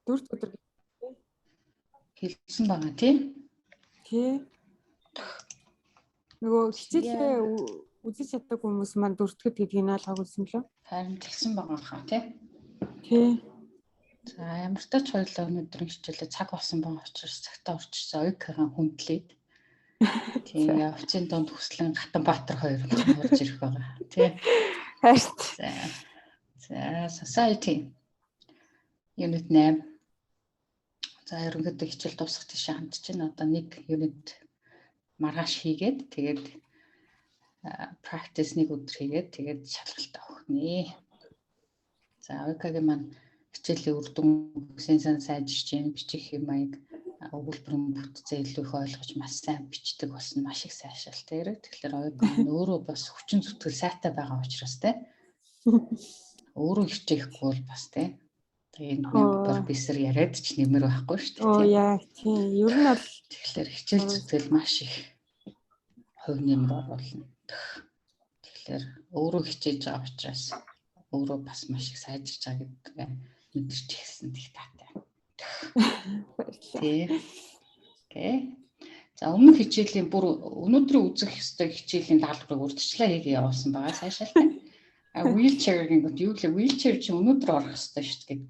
4 өдөр хэлсэн байгаа тий. Нөгөө хичээлээ үзэж чаддаг хүмүүс маань 4 гэдгийг нь ойлгоогүй лөө. Харин хэлсэн байгаа хаа тий. За ямар ч тач хоёулаа өнөөдрийн хичээлээ цаг болсон байгаа учраас цагтаа орчихсон. Оюукийн хүндлээд. Тийм явцын донд хүслэн Гатанбаатар хоёр орж ирэх байгаа. Тий. За society unit 8. За ерөнхийдөө хичээл дуусах тийш хамт чинь одоо нэг unit маргааш хийгээд тэгээд practice нэг өдөр хийгээд тэгээд шалгалтаа өгнө. За оюукийн маань хичээлийн үр дүн сан сайжирч юм бичих юм аяг өгүүлбэрийн бүтцээ илүү их ойлгож маш сайн бичдэг болсон маш их сайшаалтай ирээ. Тэгэхээр оюукийн өөрөө бас хүчин зүтгэл сайтай байгаа учраас те өөрөө хичээхгүй бол бас те энэ профессор яриад ч нэмэр байхгүй шүү дээ. Яа тийм ер нь бол тэгэхээр хичээл зүтгэл маш их хувь нэмэр оруулна. Тэгэхээр өөрөө хичээж байгаа учраас өөрөө бас маш их сайжирч байгаа гэдэг мэдэрч ирсэн их таатай. Окей. За өмнөх хичээлийн бүр өнөөдрийн үзэх ёстой хичээлийн даалгаврыг урьдчилан хийгээ явуулсан байгаа сайшаалтай. Wheelchair-ийн гот юу гэлээ wheelchair чи өнөөдөр орох ёстой шүү дээ.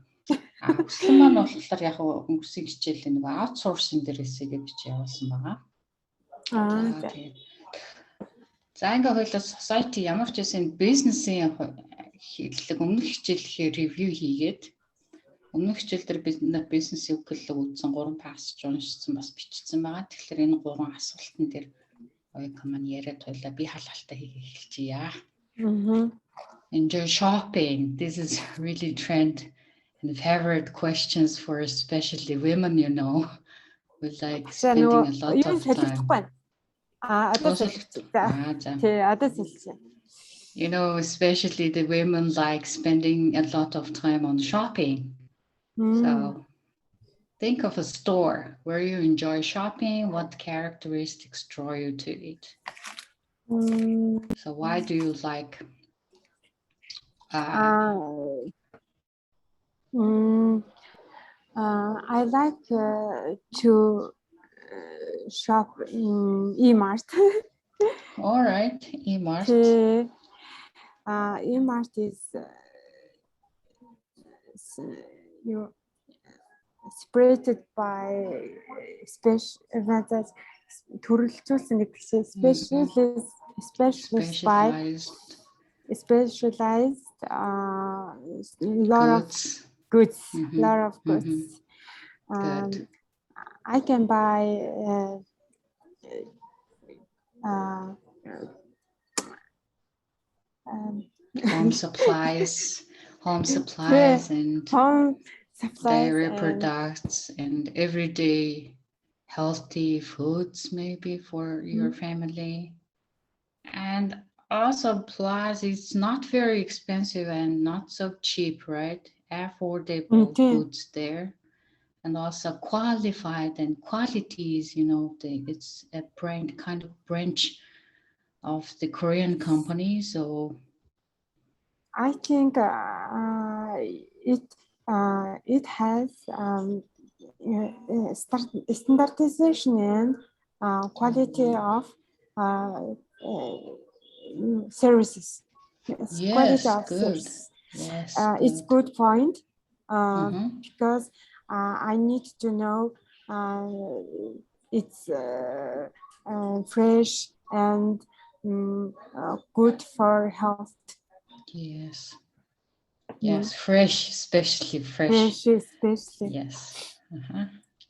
Хүсэл маань болохоор яг өнгөрсөн хичээлийн нэг outsourcing дээрээсээ гэж явуулсан байгаа. За ингээ хоёлоо society ямар ч байсан бизнесийн хэллэг өмнөх хичээлийнхээ review хийгээд өмнөх хичээл дээр бизнесийн өгүүлбэр үзсэн 3 пассаж уншсан бас бичсэн байгаа. Тэгэхээр энэ 3 асуултан дээр оюукийн маань яриад хоёлаа би халаалтаа хийгээ эхэлчихье. Enjoy shopping. This is really trend and favorite questions for especially women, you know. We like spending a lot of time. You know, especially the women like spending a lot of time on shopping. So think of a store where you enjoy shopping. What characteristics draw you to it? So why do you like I like to shop in E-Mart. All right, E-Mart. E-Mart is separated by specialized lot of goods. I can buy home supplies and dairy products and everyday healthy foods maybe for your family. And also plus it's not very expensive and not so cheap, right? Affordable goods there. And also qualified and qualities, you know, it's a kind of branch of the Korean company. So I think it has standardization and quality of services. Yes, good. Yes, it's good point because I need to know it's fresh and good for health. Yes. Yes, fresh, especially fresh. Fresh, especially. Yes.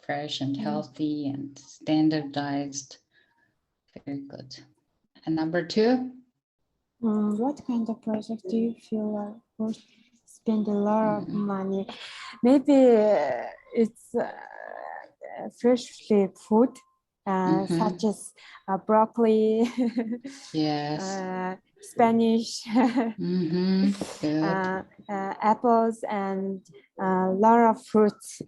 Fresh and healthy and standardized. Very good. And number 2? What kind of project do you feel worth spend a lot of money? Maybe it's freshly food, such as broccoli. Yes. Spanish. Apples and a lot of fruits.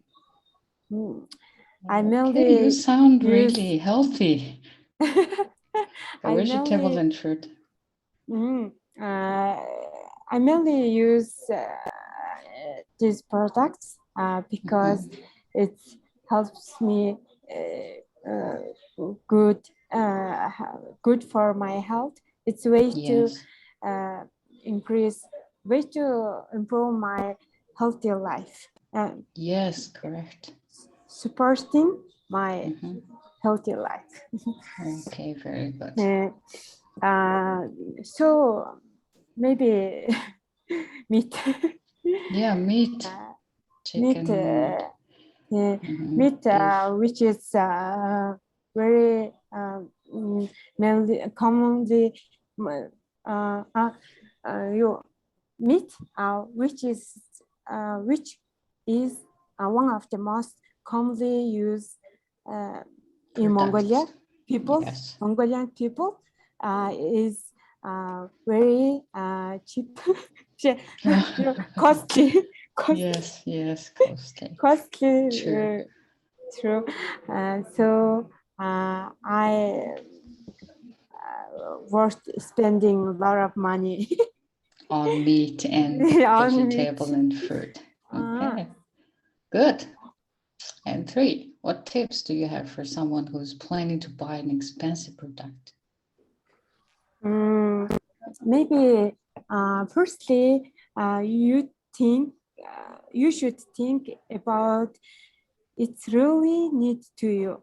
I mainly you sound really healthy. Vegetable and fruit. I mainly use these products because it helps me good for my health. It's a way to improve my healthy life. Yes, correct. Supporting my healthy life. Okay, very good. So maybe meat. Yeah, meat. Chicken. Meat, which is very commonly meat, which is one of the most commonly used in Mongolia people. Yes. Mongolian people is very cheap, costly. Yes, costly. Costly. True. So I worth spending a lot of money on meat and vegetable and fruit. Okay, good. And 3, what tips do you have for someone who's planning to buy an expensive product? Maybe firstly, you should think about it's really needs to you.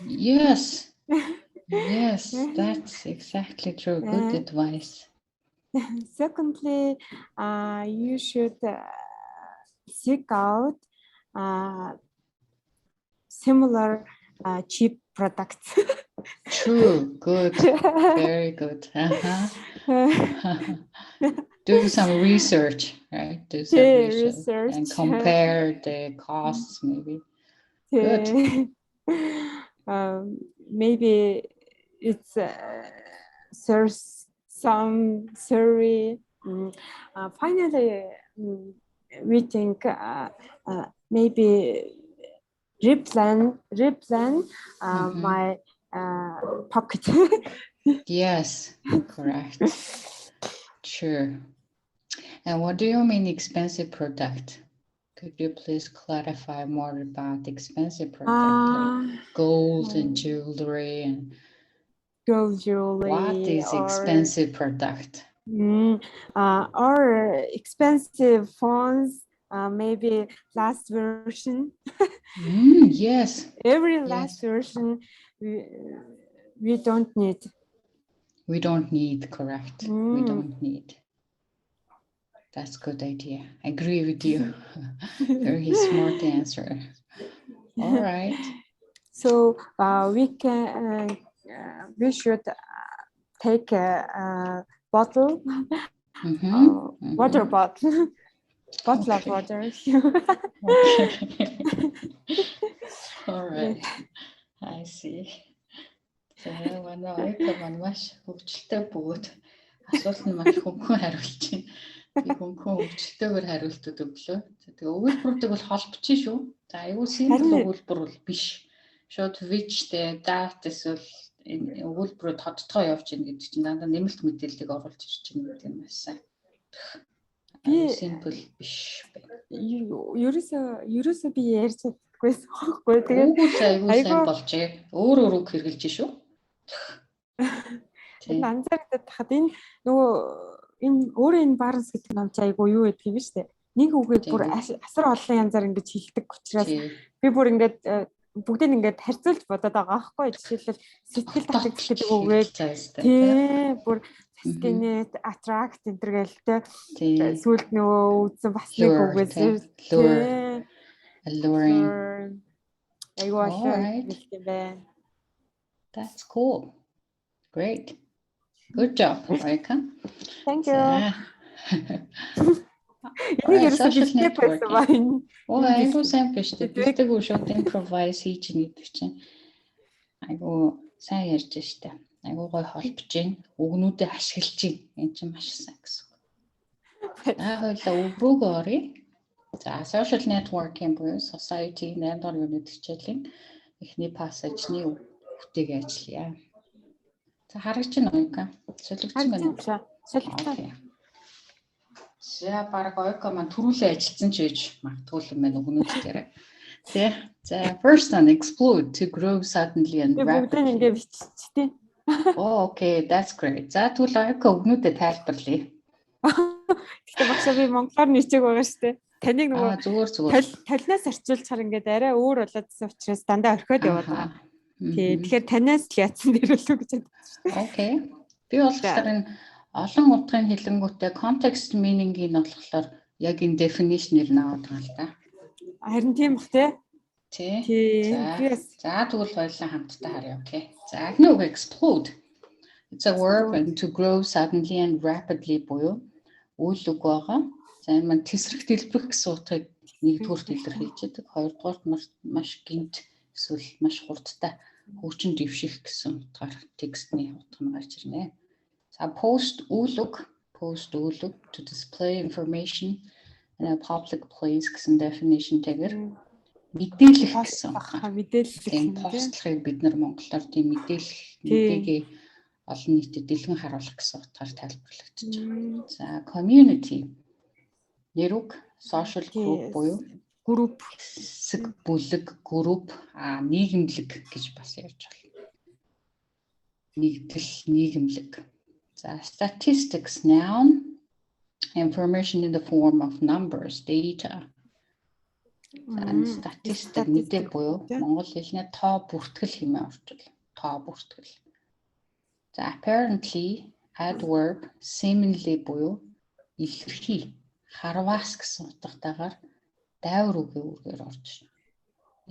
Yes, that's exactly true. Good advice. Secondly, you should seek out similar cheap products. True, good, very good. Do some research, right? Do some research and compare the costs, maybe. Good. Maybe it's some survey. Finally, we think maybe replan my pocket. Yes, correct. Sure. And what do you mean expensive product? Could you please clarify more about expensive product, like gold and jewelry and gold jewelry? What is expensive product? Or expensive phones, maybe last version. Yes. Every last version we don't need. We don't need, correct. We don't need. That's a good idea. I agree with you. Very smart answer. All right. So we should take a bottle, water bottle, bottle of water. All right. I see. Тэгээ манай ойко маань маш хөвгөлтэй бөгөөд асуулт нь маш хөнгөн хариулж байна. Би хөнгөн хөвгөлтэйгээр хариултууд өглөө. Тэгээ өгүүлбэрүүдийг бол холбочих шүү. За айгүй симпл өгүүлбэр бол биш. Шууд whichтэй, that эсвэл өгүүлбэрүүд тодтогоо явж гин гэдэг чинь дандаа нэмэлт мэдээллийг оруулж ирж байна гэдэг нь маш сайн. Би симпл биш байна. Ерөөсөө би ярьж чаддаггүйсэн байхгүй. Тэгээд айгүй сайн болжээ. Өөр үг хэрглэж шүү. Анзаардаг хад энэ өөрөө энэ Барнс гэдэг ном чи айгүй юу гэдэг юм шүү дээ. Нэг үгийг бүр асар олон янзаар ингэж хэлдэг учраас би бүр ингэж бүгдийг ингэж харьцуулж бодоод байгаа байхгүй. Жишээлбэл сэтгэл татагдах гэдэг үгийг тийм бүр Skinnet, attract энэ төр гэлтэй сүлд нөгөө үзсэн бас нэг үгээс alluring. Айгүй олон хэлдэг байна. That's cool. Great. Good job, Marika. Thank you. Social networking. Айгуу сайн биш үү? Бэлдэг үү шууд improvise хийж гэдэг чинь. Айгуу сайн ярьж штэ. Айгуу гой холбож гин. Үгнүүдээ ашиглаж гин. Энд чинь маш сайн гэсэн үг. Хоёлаа үг рүү оръё. За, social networking буюу society 8 дахь юуны хичээлийн эхний пассажны үгтэйг ажиллая. За харагч нь Ойка. Солигдсон байна уу? За баг ойко маань түрүүлээ ажилласан ч гэж магадгүй юм байна өгнүүдээр. Тэ. За first one explode to grow suddenly and rapidly. Бүгд ингэ биччихтэй. Oh, okay, that's great. За тэгвэл ойко өгнүүдэд тайлбарлая. Гэхдээ багшаа би монголоор нийцээг байгаа шүү дээ. Таныг нөгөө зүгээр. талнаас арчуулчихар ингээд арай өөр болоодсэн учраас дандаа орхиод яваад байгаа. Тий, тэгэхээр танаас л яатсан дээр л үг гэж бодчих. Okay. Би болохоор энэ олон утгын хэлэнгүүтээ context meaning-ийг нь болохоор яг энэ definition-ээр наваад байгаа л да. Харин тийм бах тий. Тий. За тэгвэл хоёулаа хамтдаа харъя, okay. За эхний үг explode. It's a verb and to grow suddenly and rapidly буюу үйл үг байгаа. За энэ маань тесрэх дэлбэрэх гэсэн утгыг нэгдүгüүрт илэрхийлж байдаг. Хоёрдугаарт маш гинт эсвэл маш хурдтай хөгжин дэвших гэсэн утгаар текстний утга нь гарч ирнэ. За post үйл үг to display information in a public place гэсэн definition-тэйгэр мэдээлэх гэсэн утга. Тийм постлохыг бид нар монголоор тийм мэдээгээ олон нийтэд дэлгэн харуулах гэсэн утгаар тайлбарлагдаж байгаа. За community нэр үг social group буюу group хэсэг бүлэг group нийгэмлэг гэж бас ярьж байна. Нэгдэл нийгэмлэг. За statistics noun information in the form of numbers data. Статистик мэдээ буюу монгол хэлний тоо бүртгэл хэмээн орчуул. Тоо бүртгэл. За apparently adverb seemingly буюу илэрхий харваас гэсэн утгатайгаар дайвар үгийн үргээр орж байна.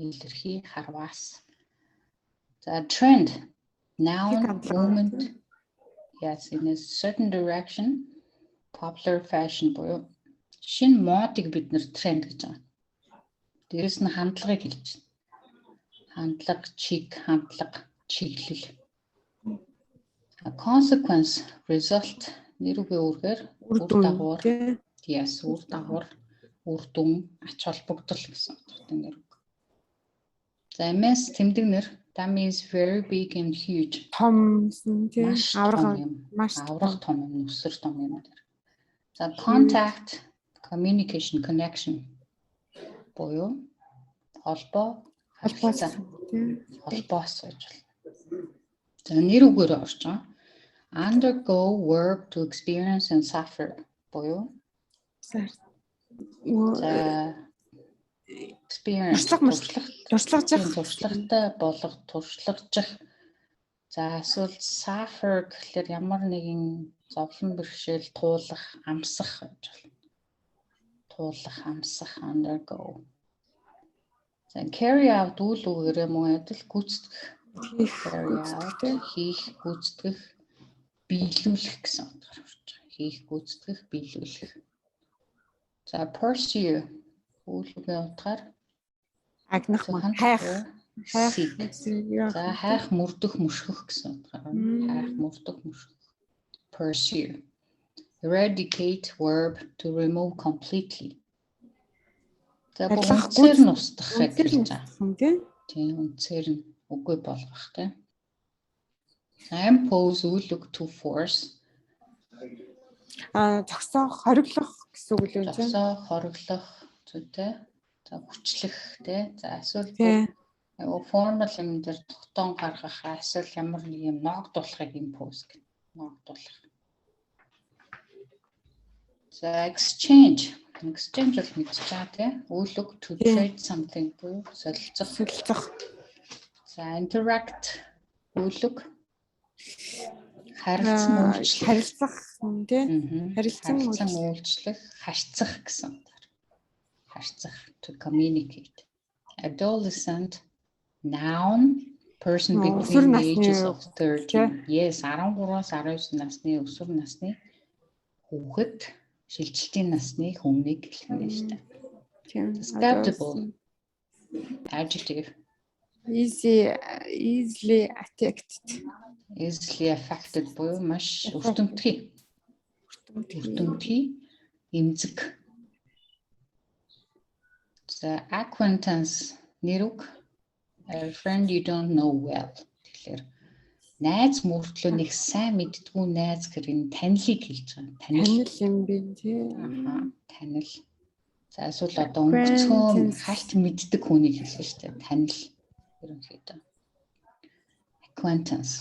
Илэрхий харваас. За trend noun movement yes in a certain direction popular fashion буюу шинэ модыг бид нэр тренд гэж байгаа. Дээрэс нь хандлагыг хэлж байна. Хандлага, чиглэл. A consequence, result нэр үгийн үргээр үр дагавар. Yes, үр дагавар, үр дүн, ач холбогдол гэсэн утгатай нэр үг. За MS тэмдэг нэр that means very big and huge. Том тийм аврах том юм, нүсэр том юм дээр. За contact, communication, connection буюу холбоос гэж байна. За нэр үгээр орж байгаа. Undergo work to experience and suffer буюу experience туршлагатай болох туршлагажих. За эсвэл suffer гэхэлэр ямар нэгэн зовлон бэрхшээл туулах, амсах гэж байна. Туулах, амсах, undergo. За carry out үйл үгээр мөн адил гүйцэтгэх. Хийх, гүйцэтгэх, биелүүлэх гэсэн утгаар орж байгаа. Хийх, гүйцэтгэх, биелүүлэх. За pursue үйл үгийн утгаар агнах, хайх. За хайх, мөрдөх, мөшгөх гэсэн утгаар. Хайх, мөрдөх, мөшгөх. Pursue. Eradicate verb to remove completely. За үнцээр нь устгахыг хэлж байгаа. Тийм үнцээр нь үгүй болгох тийм. Impose үйл үг to force. Зогсоох, хориглох гэсэн үг л үү? Зогсоох, хориглох зүйтэй. За хүчлэх тийм. За эсвэл формал юм дээр тогтоон гаргах, эсвэл ямар нэг юм ногдуулахыг impose гэх. Ногдуулах. За exchange бол мэдчихэж байгаа тийм. Үйл үг to trade something буюу солилцох. За interact үйл үг харилцах тийм. Харилцан үйлчлэх, харьцах гэсэн утгаар. Харьцах to communicate. Adolescent noun person between the ages of 13. Yes, 13-аас 19 насны өсвөр насны хүүхэд шилжилтийн насны хүнийг хэлнэ шүү дээ. Susceptible adjective. Easily affected буюу маш өртөмтгий. Эмзэг. За acquaintance нэр үг a friend you don't know well. Тэгэхээр найз мөртлөө нэг сайн мэддгүү найз гэрийн танилыг хэлж байгаа. Танил юм би тий. Танил. За эсвэл одоо өнгөцгөө хальт мэддэг хүнийг хэлсэн шүү дээ. Танил ерөнхийдөө. Acquaintance.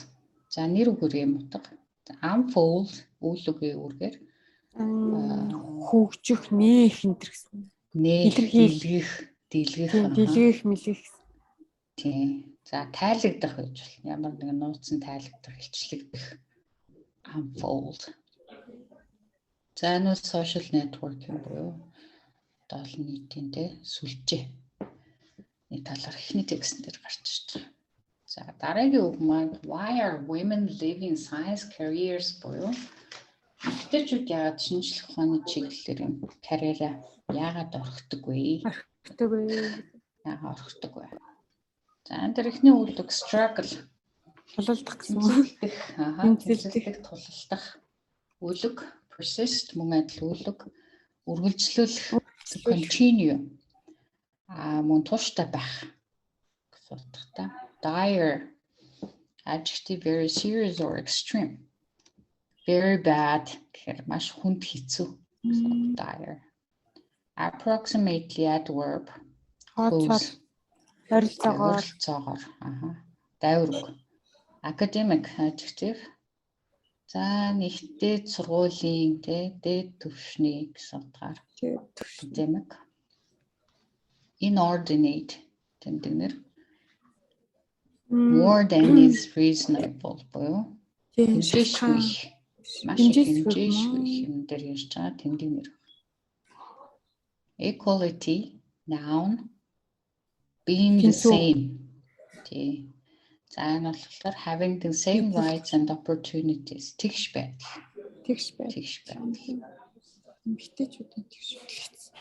За нэр үгээр юм утга. Unfold үйл үгийн үүргээр хөгжих, нээх энэ гэсэн. Дэлгэх мэлгэх. Тийм. За тайлагдах гэж бол ямар нэгэн нууцсан тайлагдах, илчлэгдэх. Unfold. За энэ social networking буюу олон нийтийн сүлжээ. Нэг талаар эхний текст дээр гарч ирж байгаа. За дараагийн үг маань why are women leaving science careers буюу эмэгтэйчүүд яагаад шинжлэх ухааны чиглэлээр юм карьераа яагаад орхидог вэ? Яагаад орхидог вэ? За энэ дэр эхний үг struggle тулалдах гэсэн. Тэмцэлдэх, тулалдах. Үлэг persist мөн адил үлэг үргэлжлүүлэх continue. Мөн тууштай байх гэсэн утгатай. Dire adjective very serious or extreme. Very bad гэхээр маш хүнд хэцүү гэсэн dire. Approximately adverb ойролцоогоор дайварг. Academic adjective за нэгдээд сургуулийн дээд түвшний гэсэн утгаар academic. Inordinate тэмдэгнэр more than is reasonable буюу хэмжээшгүй маш хэмжээшгүй юм дээр ярьж байгаа тэмдэгнэр. Equality noun being the same. За энэ болохоор having the same rights and opportunities тэгш байдал. Эмэгтэйчүүдийн тэгш байдал.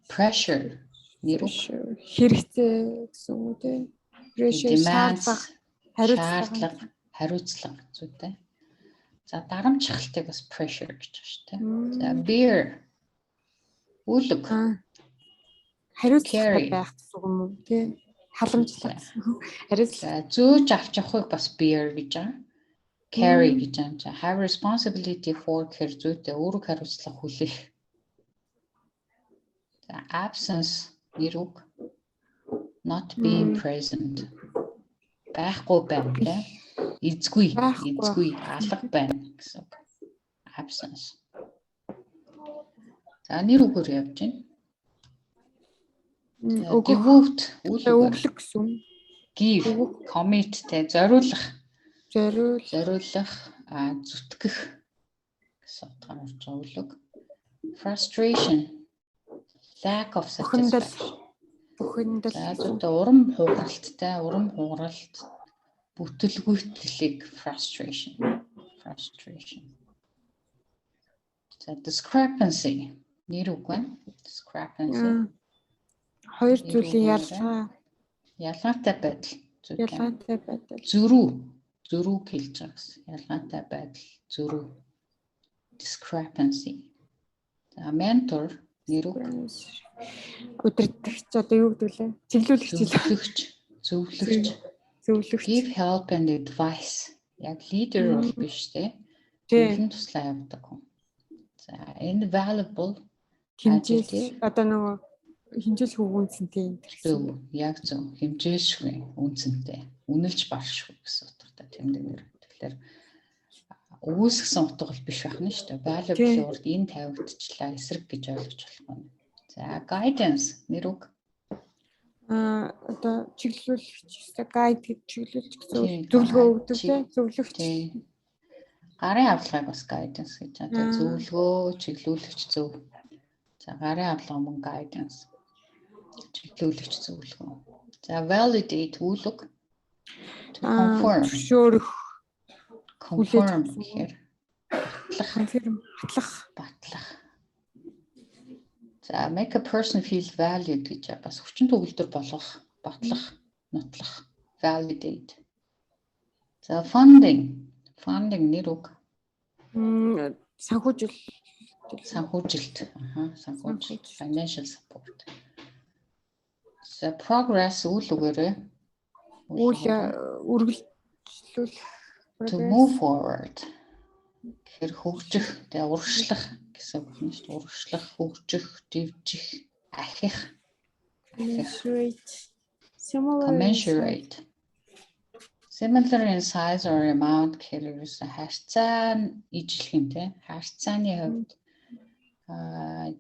Pressure хэрэгтэй гэсэн үг тийм. Шаардлага, хариуцлага зүйтэй. За дарамтчилтыг бас pressure гэж байна шүү дээ. За bear үлэг. Хариуцлага байх гэсэн үг юм уу тийм. Халамжлах. Хариуцлага зөөж авч явахыг бас bear гэж байгаа. Carry гэж байгаа. Have responsibility for гэхэр зүйтэй өөрөг хариуцлага хүлээх. За absence нэрүг not being present. Байхгүй байна тийм. Эзгүй алга байна гэсэн үг. Absence. За нэр үгээр явж байна. Devote өглөг гэсэн. Give, commit тэ зориулах, зүтгэх гэсэн утгаар орж байгаа өглөг. Frustration, lack of satisfaction. За урам хугаралт, бүтэлгүйтлийг frustration. За discrepancy нэр үг байна. Discrepancy. Хоёр зүйлийн ялгаатай байдал. Зөрүү хэлж байгаа гэсэн. Ялгаатай байдал, зөрүү. Discrepancy. За mentor нэр үг. Удирдахч одоо юу гэдэг вэ? Зөвлөгч. Give help and advice. Яг лидер бол биш те. Зөвлөн туслаа явуулдаг хүн. За invaluable. Хэмжээс одоо нөгөө хэмжээшгүй үнцэнтэй юм гэсэн. Яг зөв. Хэмжээшгүй үнцэнтэй. Үнэлж баршгүй гэсэн утгатай тэмдэгнэр. Тэгэхээр үүсгэсэн утга бол биш байх нь шүү дээ. Valuable урд энэ тавигдчихлаа эсрэг гэж ойлгож болох юм. За guidance нэр үг. Одоо чиглүүлэгч, guide гэж чиглүүлж гэсэн зөвлөгөө өгдөг тийм зөвлөгч. Гарын авлагыг бас guidance гэж байгаа. Зөвлөгөө, чиглүүлэгч зөв. За гарын авлага мөн guidance. Чиглүүлэгч зөвлөгөө. За validate үлэг. Confirm гэхээр батлах. За make a person feel valued гэж бас хүчин төгөлдөр болгох, батлах, нотлох. Validate. За funding нэр үг. Санхүүжилт. Financial support. За progress үйл үгээрээ. Үргэлжлүүлэх. To move forward. Тэгэхээр хөгжих, тэгээ урагшлах гэсэн үг нь шүү дээ. Урагшлах, хөгжих, дивжих, ахих. Commensurate. Similar in size or amount гэхээр харьцаа ижлэх юм те. Харьцааны хувьд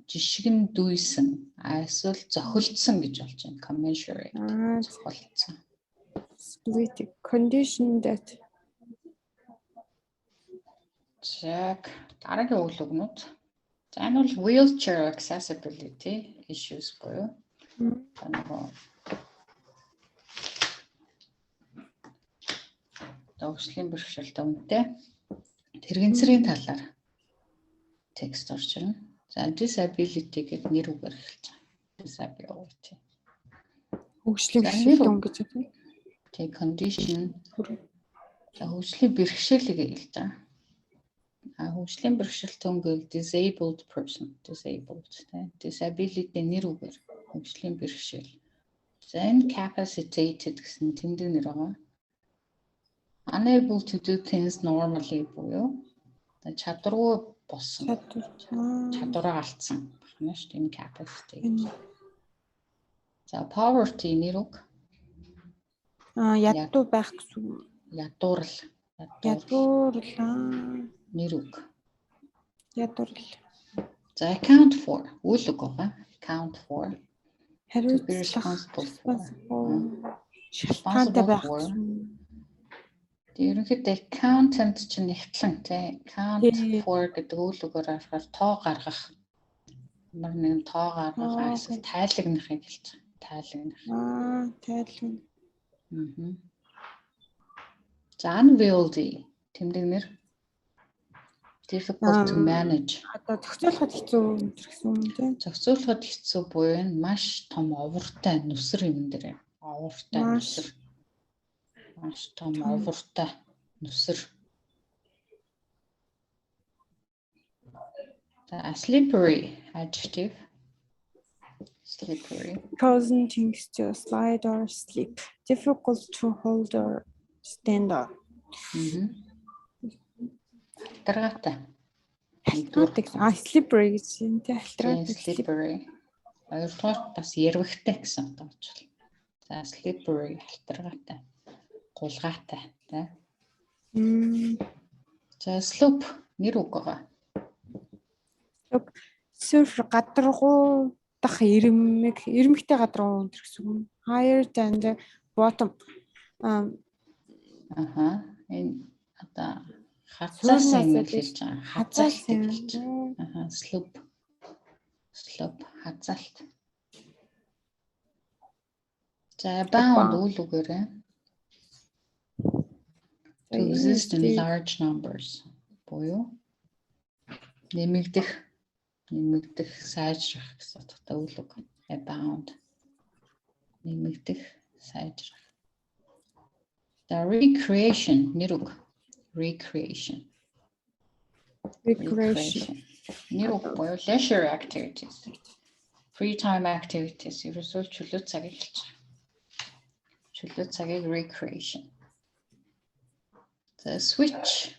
жишг нь дүйсэн, эсвэл зохилдсон гэж болж байна. Commensurate. Зохилдсон. Split condition that. Check. Дараагийн үйл өгнүүд. За энэ бол wheelchair accessibility issues буюу. Догшлийн бэрхшээлтэй үнэтэй. Тэрэгцэрийн талаар текст орж ирнэ. За disability гэдэг нэр үгээр эхэлж байгаа. Disability. Хөгжлийн бэрхшээлтэй хүн гэж байна. Тэг condition. За хөгжлийн бэрхшээлийг хэлж байгаа. Хөгжлийн бэрхшээлтэй хүн гэвэл disabled person, disabled тэ. Disability нэр үгээр хөгжлийн бэрхшээл. За incapacitated гэсэн тэмдэг нэр байгаа. Unable to do things normally буюу чадваргүй болсон. Чадвараа алдсан байна шүү дээ incapacitated. За poverty нэр үг. Ядуу байх гэсэн. Ядуурл. Нэр үг. Ядуурл. За account for үйл үг байгаа. Account for. Хариуцлах. Responsible for. Ерөнхийдөө accountant чинь нэгтлэн тий. Account for гэдэг үйл үгээр харахаар тоо гаргах. Ямар нэгэн тоо гаргах эсвэл тайлагнахыг хэлж байгаа. Тайлагнах. Тайлагнах. За unwieldy тэмдэг нэр. Difficult to manage. Одоо зохицуулахад хэцүү гэсэн юм тийм. Зохицуулахад хэцүү буюу энэ маш том овортой нүсэр юм дээр. Овортой нүсэр. Маш том овортой нүсэр. The slippery adjective. Slippery. Causing things to slide or slip. Difficult to hold or stand on. Таргатай. Slippery гэж юм тий. Slippery. Хоёрдугаар бас ярвахтай гэсэн утга болж байна. За slippery халтаргаатай. Гулгаатай тий. За slope нэр үг байгаа. Slope surf гадаргуу дах ирмэгтэй гадаргуу өндөр гэсэн үг. Higher than the bottom. Энэ одоо хазаас юм хэлж байгаа. Хазаалт гэж. Slope. Slope хазаалт. За bound үйл үгээрээ. To exist in large numbers. Буюу нэмэгдэх сайжрах гэсэн утгатай үйл үг. Abound. Нэмэгдэх сайжрах. The recreation нэр үг. Recreation. Нэр үг буюу leisure activities. Free time activities. Ерөөсөө чөлөө цагийг хэлж байгаа. Чөлөө цагийг recreation. The switch.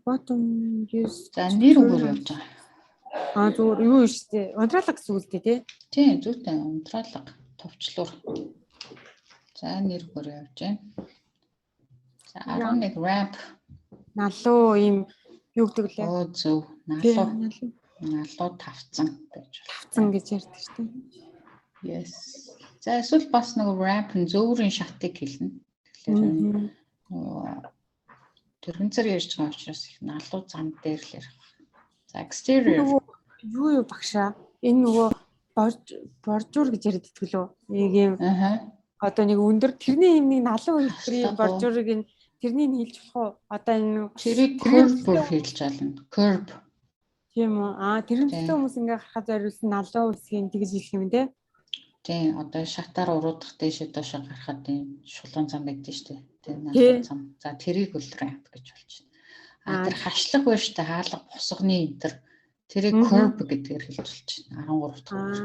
Bottom use. За нэр үгээр явж байгаа. Зүгээр юу шүү дээ. Унтраалга гэсэн үг дээ тий. Тийм зүйтэй унтраалга, товчлуур. За нэр үгээр явж байна. За 11 ramp. Налуу ийм юу гэдэг лээ. Зөв. Налуу тавцсан гэж. Тавцсан гэж ярьдаг шүү дээ. Yes. За эсвэл бас нэг ramp нь зөөврийн шатыг хэлнэ. Тэгэхээр тэрэгцэр ярьж байгаа учраас их налуу зам дээр л ярих. За exterior. Юу багшаа? Энэ нөгөө боржуур гэж яриад идэггүй лөө. Нэг юм. Одоо нэг өндөр тэрний юм нэг налуу хэлбэрийн боржуурыг тэрнийг хэлж болох уу? Одоо энэ тэрийг curve хэлж байна. Curve. Тийм үү? Тэрнтэй хүмүүс ингээ гарахад зориулсан налуу үсгийн тэгж хэлэх юм те. Тийм одоо шатаар уруудах дэше доошо гарахад тийм шулуун зам байдаг шүү дээ. Тийм налуу зам. За тэрийг л ramp гэж болж байна. Тэр хашлах байж та хаалга босгоны энэ тэр тэрийг curve гэдгээр хэлж болж байна. 13 дахь.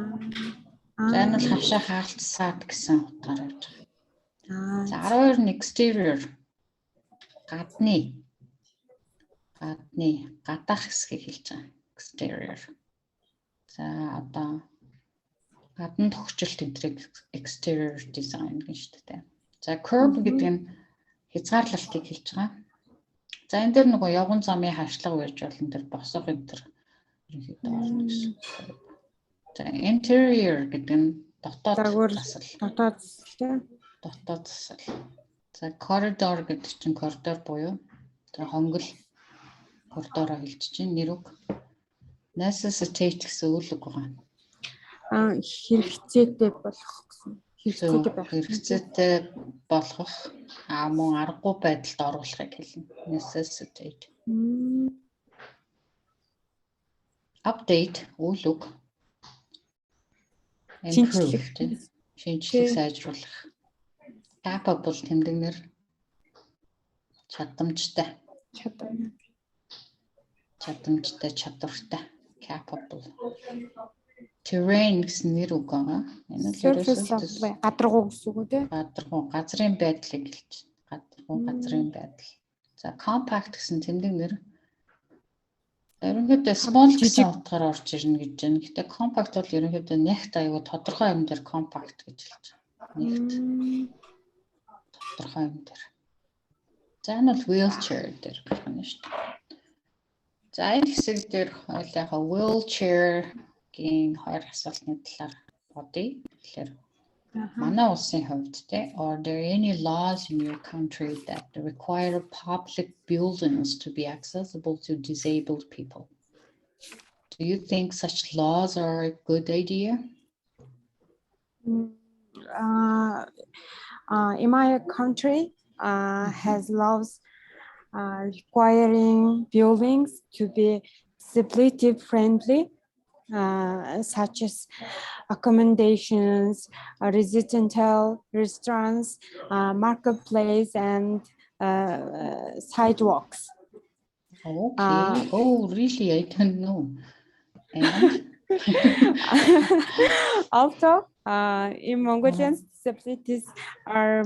За энэ бол хавшаа хаалтсаад гэсэн утгаар явж байгаа. За 12 exterior. гадаах хэсгийг хэлж байгаа. Exterior. За одоо гадна тохичлт энтрийг exterior design гэж шүү дээ. За curb гэдэг нь хязгаарлалтыг хэлж байгаа. За энэ дээр нөгөө явган замын харшлага байж бол энэ төр босох энэ төр ерөнхийдөө орно гэсэн. За interior гэдэг нь дотоод засал. Дотоод засал. За corridor гэдэг чинь коридор буюу за хонгол коридороо хэлж чинь нэр үг. Necessitate гэсэн үйл үг байгаа. Хэрэгцээтэй болох гэсэн. Хэрэгцээтэй болгох мөн аргагүй байдалд оруулахыг хэлнэ. Necessitate. Update үйл үг. Improve. Шинжлэх сайжруулах. Capable тэмдэгнэр чадамжтай. Чадвартай. Capable. Terrain гэсэн нэр үг байгаа. Энэ л гадаргуу гэсэн үг үү? Гадаргуу, газрын байдлыг хэлж. Газрын байдал. За compact гэсэн тэмдэг нэр. Ерөнхийдөө small гэсэн утгаар орж ирнэ гэж байна. Гэтэ compact бол ерөнхийдөө нягт аюу тодорхой юм дээр compact гэж хэлж байгаа. Нягт тодорхой юм дээр. За энэ бол wheelchair дээр байна шүү дээ. За энэ хэсэг дээр хоёулаа wheelchair-гийн хоёр асуултны талаар бодъё. Тэгэхээр манай улсын хувьд are there any laws in your country that require public buildings to be accessible to disabled people? Do you think such laws are a good idea? In my country has laws requiring buildings to be disability friendly, such as accommodations, residential restaurants, marketplace, and sidewalks. Okay. Really? I don't know. And also, in Mongolians, disabilities are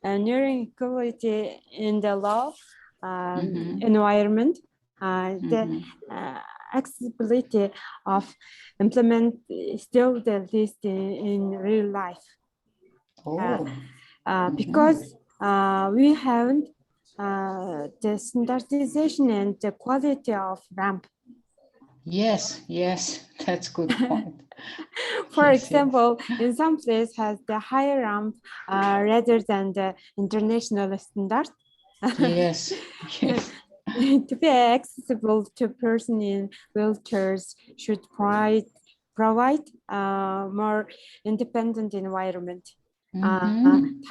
nearing equality in the law environment. The accessibility of implement still the least in real life. Because we haven't the standardization and the quality of ramp. Yes, that's good point. For example, in some places has the higher ramp rather than the international standard. Yes. To be accessible to person in wheelchairs should provide more independent environment.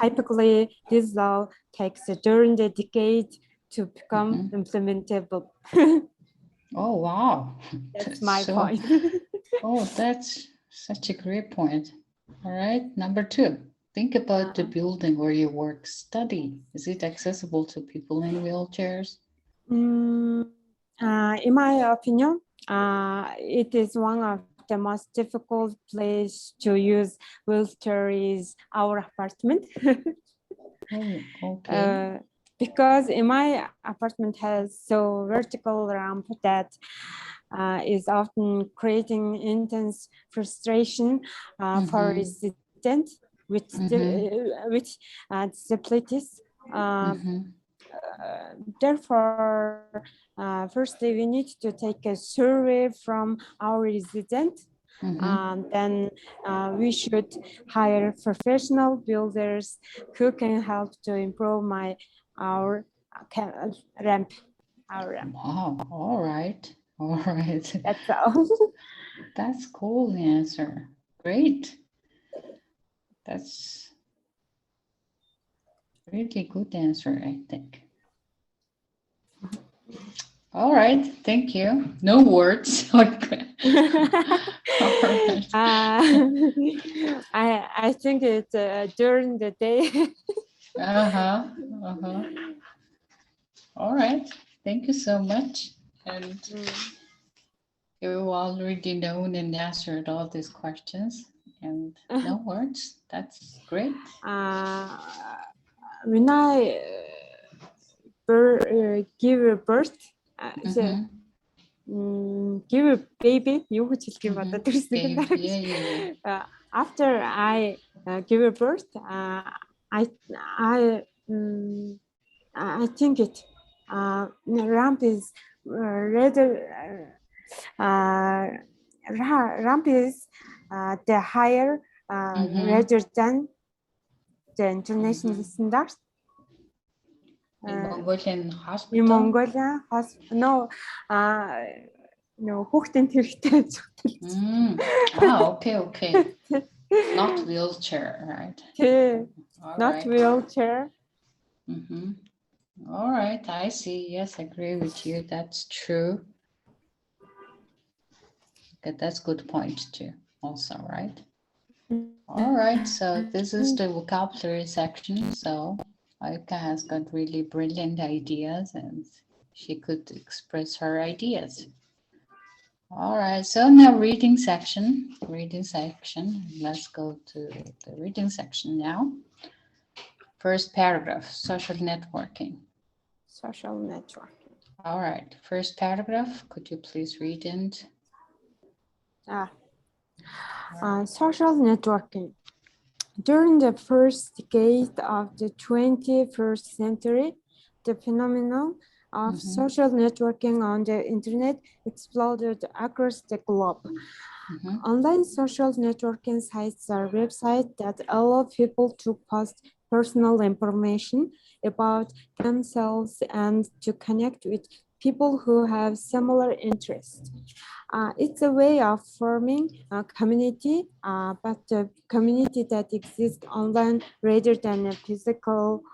Typically, this law takes during the decade to become implementable. Oh, wow. That's my point. That's such a great point. All right, number 2. Think about the building where you work, study. Is it accessible to people in wheelchairs? In my opinion, it is one of the most difficult place to use wheelchair is our apartment. Okay. Because in my apartment has so vertical ramp that is often creating intense frustration for residents with disabilities. Therefore, firstly, we need to take a survey from our residents. Then we should hire professional builders who can help to improve our ramp. Wow, all right. That's all. That's cool answer. Great. That's really good answer, I think. All right, thank you. No words. Okay. I think it's during the day. All right, thank you so much. And you already known and answered all these questions. And no words. That's great. When I give birth. Give a baby. Юу гэж хэлэх юм бодоод ирсэн юм даа. After I give a birth, I think it ramp is rather ramp is the higher rather than the international standard. In Mongolian hospital? In Mongolian hospital, no, хүүхдийн хэрэгтэй. Okay. Not wheelchair, right? Not wheelchair. All right, I see. Yes, I agree with you. That's true. Okay, that's good point too, also, right? All right, so this is the vocabulary section. So Aika has got really brilliant ideas and she could express her ideas. All right, so now reading section. Let's go to the reading section now. First paragraph, social networking. Social networking. All right, first paragraph, could you please read it? Social networking. During the first decade of the 21st century, the phenomenon of social networking on the internet exploded across the globe. Online social networking sites are websites that allow people to post personal information about themselves and to connect with people who have similar interests. It's a way of forming a community, but a community that exists online rather than a physical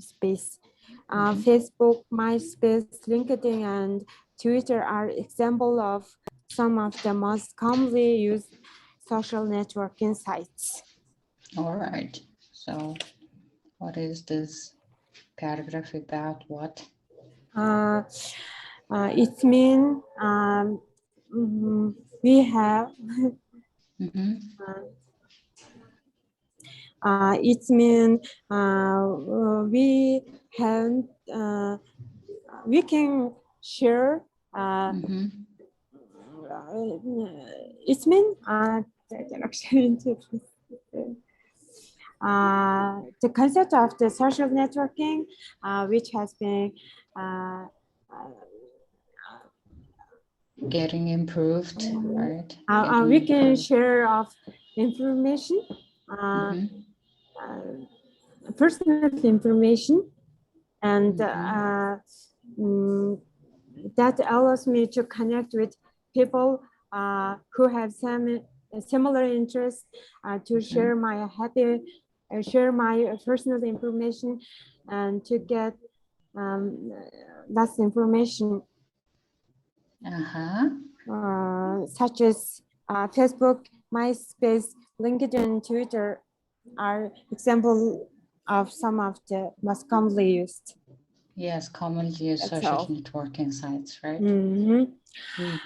space. Facebook, MySpace, LinkedIn, and Twitter are examples of some of the most commonly used social networking sites. All right. So what is this paragraph about? What? It means we have it means we can share it means the concept of the social networking, which has been getting improved, right? We can share of information, personal information, and that allows me to connect with people who have similar interests, to share my personal information, and to get less information. Such as Facebook, MySpace, LinkedIn, Twitter are examples of some of the most commonly used. Yes, commonly used social networking sites, right?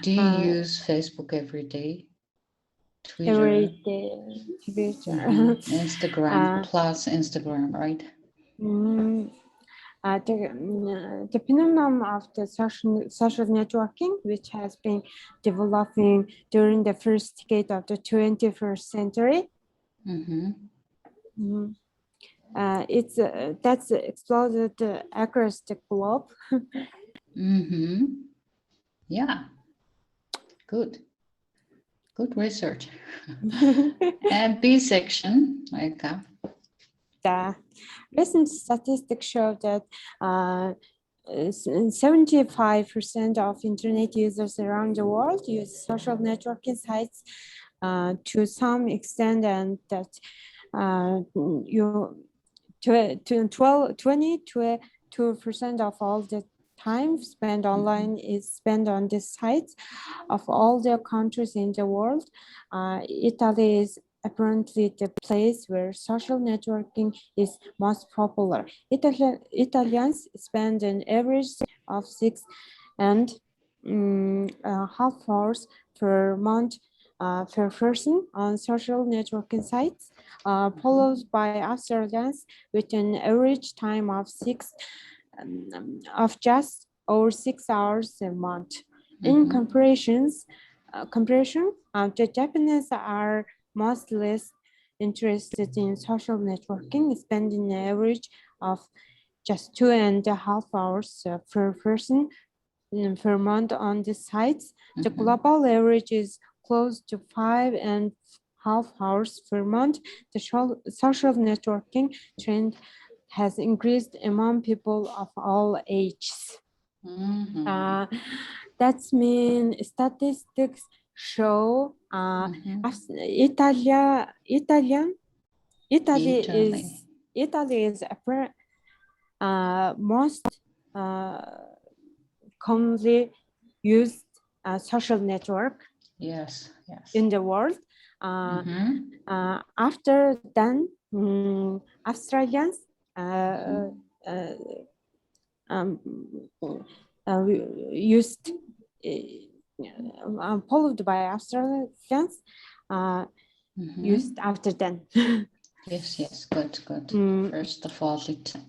Do you use Facebook every day? Twitter? Every day. Twitter. Instagram plus Instagram, right? The phenomenon of the social networking, which has been developing during the first decade of the 21st century, that's exploded across the globe. Yeah, good research. And B section, Aika. The recent statistics show that 75% of internet users around the world use social networking sites to some extent, and that 22% of all the time spent online is spent on these sites. Of all the countries in the world, Italy is apparently the place where social networking is most popular. Italians spend an average of 6.5 hours per month per person on social networking sites, followed by Australians with an average time of 6 of just over 6 hours a month. In comparison, the Japanese are mostly interested in social networking, spending an average of just 2.5 hours per person per month on the sites. The global average is close to 5.5 hours per month. The social networking trend has increased among people of all ages. That means statistics show Italy is most commonly used social network in the world. After then, Australians used followed by Australians used after then. Yes, good. First of all,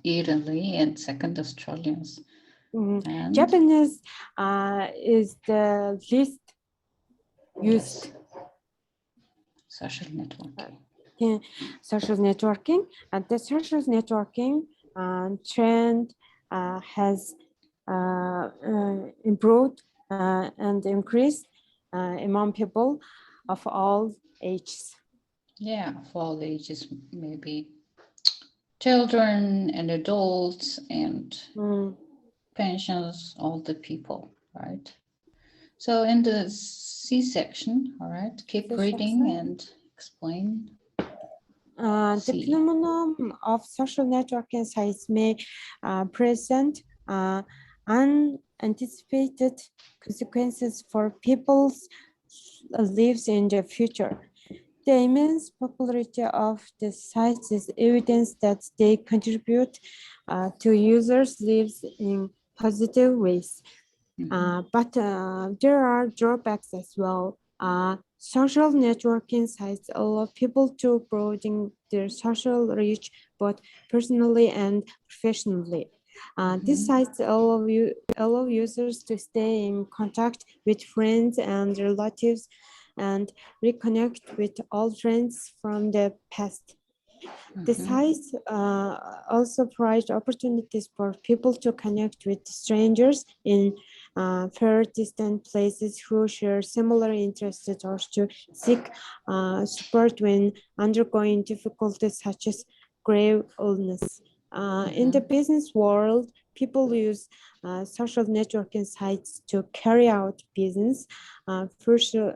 Italy, and second, Australians. And Japanese is the least used social networking. Social networking, and the social networking trend has improved and increased among people of all ages. Yeah, of all ages, maybe children and adults and pensions, all the people, right? So in the C section, all right, keep reading and explain. The phenomenon of social networking sites may present unanticipated consequences for people's lives in the future. The immense popularity of the sites is evidence that they contribute to users' lives in positive ways. But there are drawbacks as well. Social networking sites allow people to broaden their social reach both personally and professionally. These sites allow users to stay in contact with friends and relatives and reconnect with old friends from the past. The sites also provide opportunities for people to connect with strangers in far distant places who share similar interests or to seek support when undergoing difficulties such as grave illness. In the business world, people use social networking sites to carry out business, pursue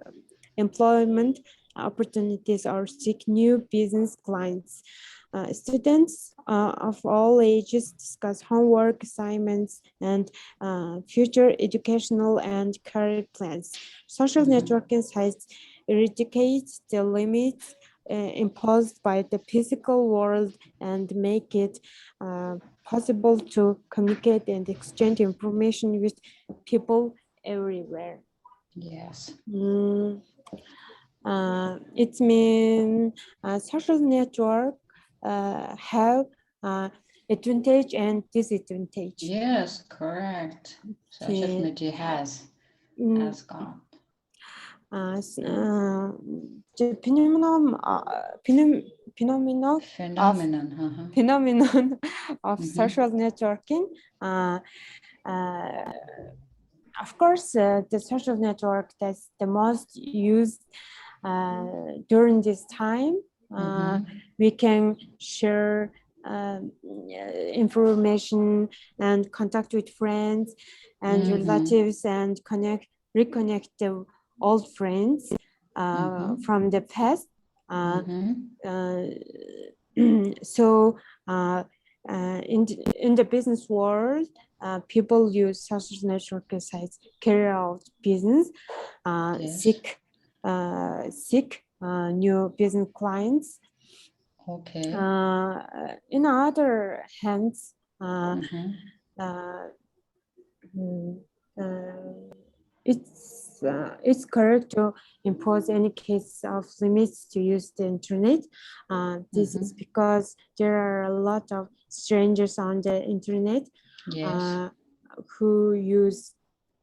employment opportunities, or seek new business clients. Students of all ages discuss homework assignments and future educational and career plans. Social networking sites eradicate the limits imposed by the physical world and make it possible to communicate and exchange information with people everywhere. Yes. It means social network have advantage and disadvantage. Yes, correct. Social media has gone. The phenomenon of social networking. Of course, the social network that's the most used during this time. We can share information and contact with friends and relatives and reconnect the old friends from the past. So in the business world, people use social networking sites, carry out business, seek new business clients. Okay. In other hands, it's correct to impose any case of limits to use the internet. This is because there are a lot of strangers on the internet. Yes. Who use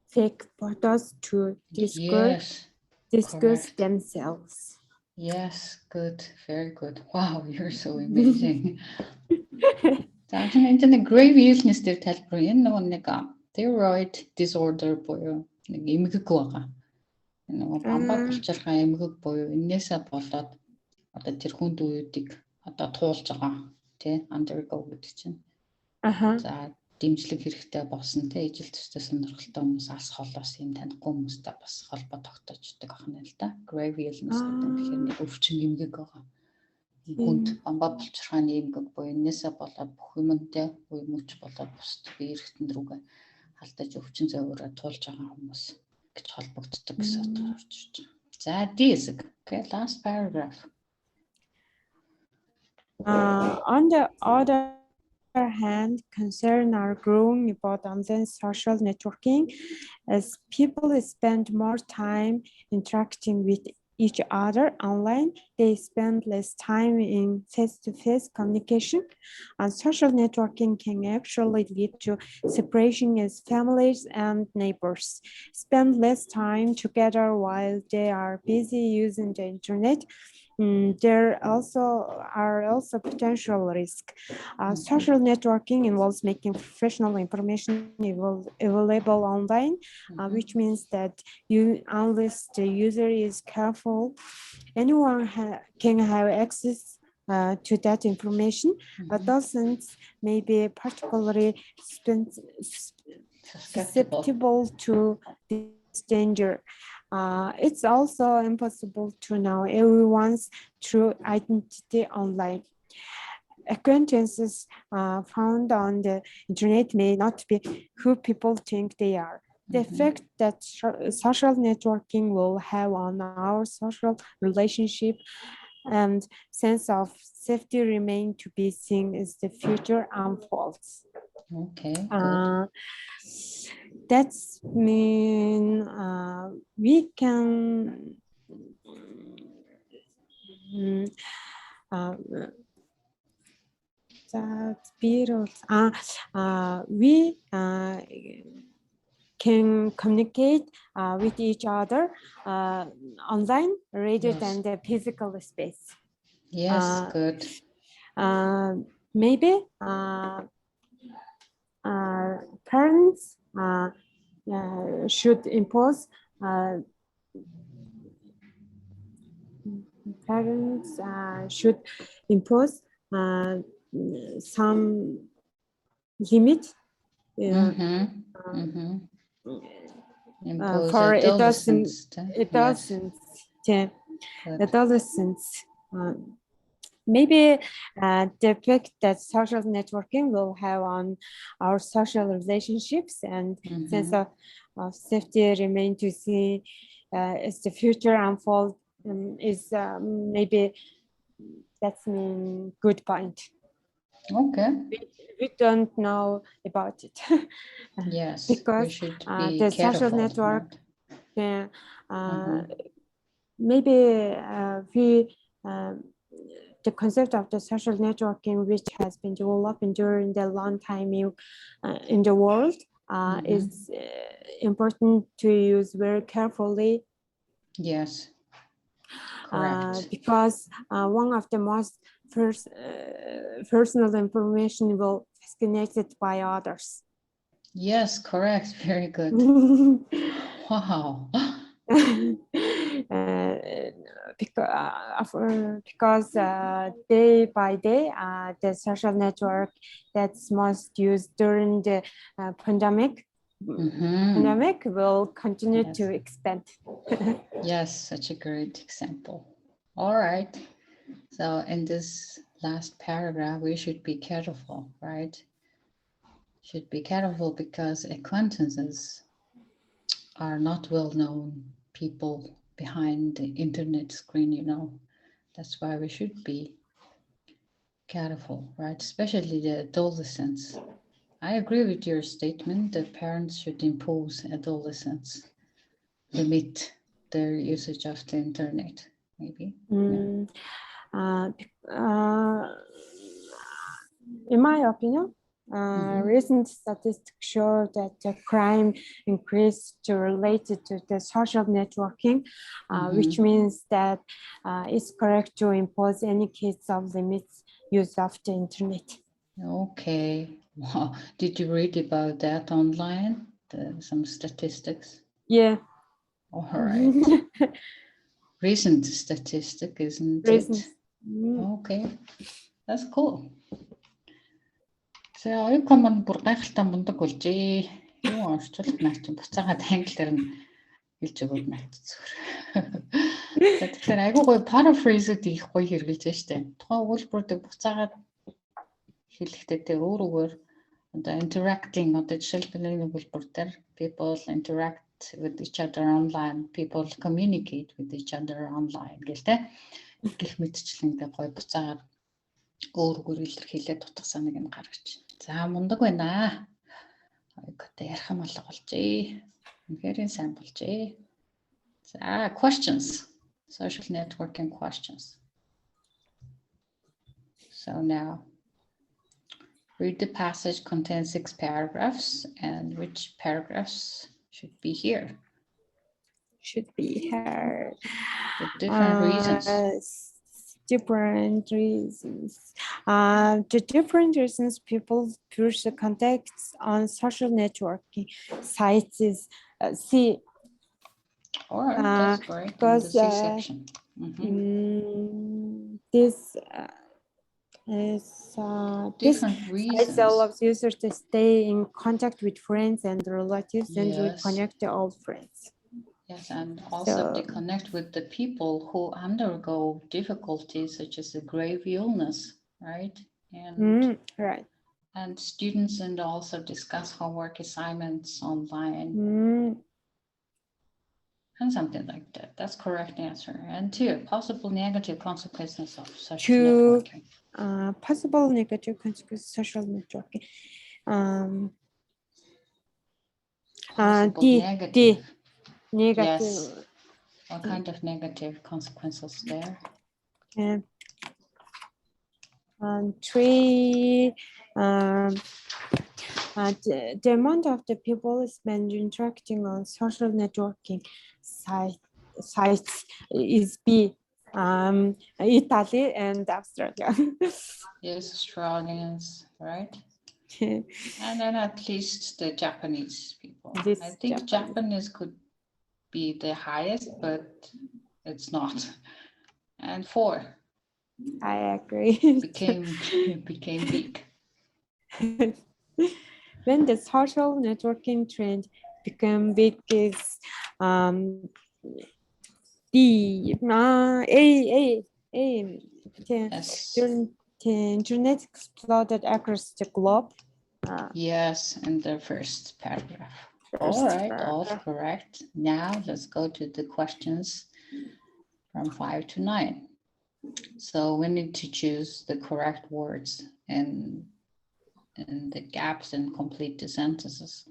fake photos to discourage Correct. themselves. Yes, good, very good. Wow, you're so amazing. За энэ нэг grave illness дээр тайлбар энэ нэг thyroid disorder буюу нэг эмгэг байгаа. Нэг бамбаа булчирхай эмгэг буюу энээсээ болоод одоо тэр хүнд үеүүдийг одоо туулж байгаа тий undergo гэдэг чинь. За дэмжлэг хэрэгтэй болсон тий ижил төстэй сонирхолтой хүмүүс алс холоос юм танихгүй хүмүүстэй бас холбоо тогтоождаг ахна л да. Grave illness гэдэг нь тэгэхээр нэг өвчин эмгэг байгаа. Хүнд бамбаа булчирхайны эмгэг буюу энээсээ болоод бүх юмтай үе мөч болоод бусд бие эрхтэн рүүгээ халтаж өвчин зөөврөө туулж байгаа хүмүүс гэж холбогддог гэсэн утгаар орж ирж байгаа. За диск. Okay, last paragraph. On the other hand, concerns are growing about online social networking as people spend more time interacting with each other online. They spend less time in face-to-face communication, and social networking can actually lead to separation as families and neighbors spend less time together while they are busy using the internet. There are also potential risks. Social networking involves making professional information available online, which means that unless the user is careful, anyone can have access to that information. Adolescents may be particularly susceptible to this danger. It's also impossible to know everyone's true identity online. Acquaintances found on the internet may not be who people think they are. The effect that social networking will have on our social relationship and sense of safety remain to be seen as the future unfolds. Okay, good. That's mean we can we can communicate with each other online rather than the physical space. Yes, good. Maybe parents should impose some limit for adolescents. Maybe the effect that social networking will have on our social relationships and sense of safety remain to see as the future unfolds is maybe that's a good point. Okay. We don't know about it. Yes, because we should the be social careful, network, right? maybe the concept of the social networking, which has been developing during the long time in the world, is important to use very carefully. Yes, correct. Because one of the most personal information will be disconnected by others. Yes, correct. Very good. Wow. Because day by day, the social network that's most used during the pandemic will continue to expand. Yes, such a great example. All right. So in this last paragraph, we should be careful, right? Should be careful because acquaintances are not well-known people behind the internet screen, you know. That's why we should be careful, right? Especially the adolescents. I agree with your statement that parents should impose adolescents limit their usage of the internet, maybe. In my opinion, Recent statistics show that the crime increased related to the social networking, which means that it's correct to impose any case of limits use of the internet. Okay. Wow. Did you read about that online? Some statistics? Yeah. All right. Recent statistic, isn't it? Okay. That's cool. За оюука маань бүр гайхалтай мундаг болжээ. Юу орчуулах наа чи буцаагаад англиар нь хэлж өгөөд надцсгэр. За тэгэхээр айгүй гоё paraphrase-д их гоё хэрэгжилж байна штэ. Тухайн өгүүлбэрүүдийг буцаагаад хэлэхдээ тэ өөрөөр одоо interacting одоо жишээлбэл нэг өгүүлбэр дээр people interact with each other online, people communicate with each other online гэлтэй. Гэх мэтчлэн ингээ гоё буцаагаад өөрөөр илэрхийлээд утгасаа нэг юм гаргаж. За мундаг байна. Ойготой ярих юм алга болжээ. Үнэхээр сайн болжээ. За questions. Social networking questions. So now read the passage contains 6 paragraphs and which paragraphs should be here? Should be here. For different reasons. Different reasons. The different reasons people pursue contacts on social networking sites is C. All right, that's great. Because the C section. This is different reasons. It allows users to stay in contact with friends and relatives and reconnect to old friends. Yes, and also to connect with the people who undergo difficulties such as a grave illness, right? And right. And students and also discuss homework assignments online. And something like that. That's correct answer. And 2, possible negative consequences of social networking. Possible negative consequences of social networking. Negative. Negative. Yes. What kind of negative consequences there? 3, the amount of the people spend interacting on social networking sites is B. Italy and Australia. Yes, Australians, right? And then at least the Japanese people. I think Japanese could be the highest, but it's not. And 4. I agree. It became big. When the social networking trend became big is the internet exploded across the globe. Yes, in the first paragraph. All right, all correct. Now let's go to the questions from 5 to 9. So we need to choose the correct words and the gaps and complete the sentences.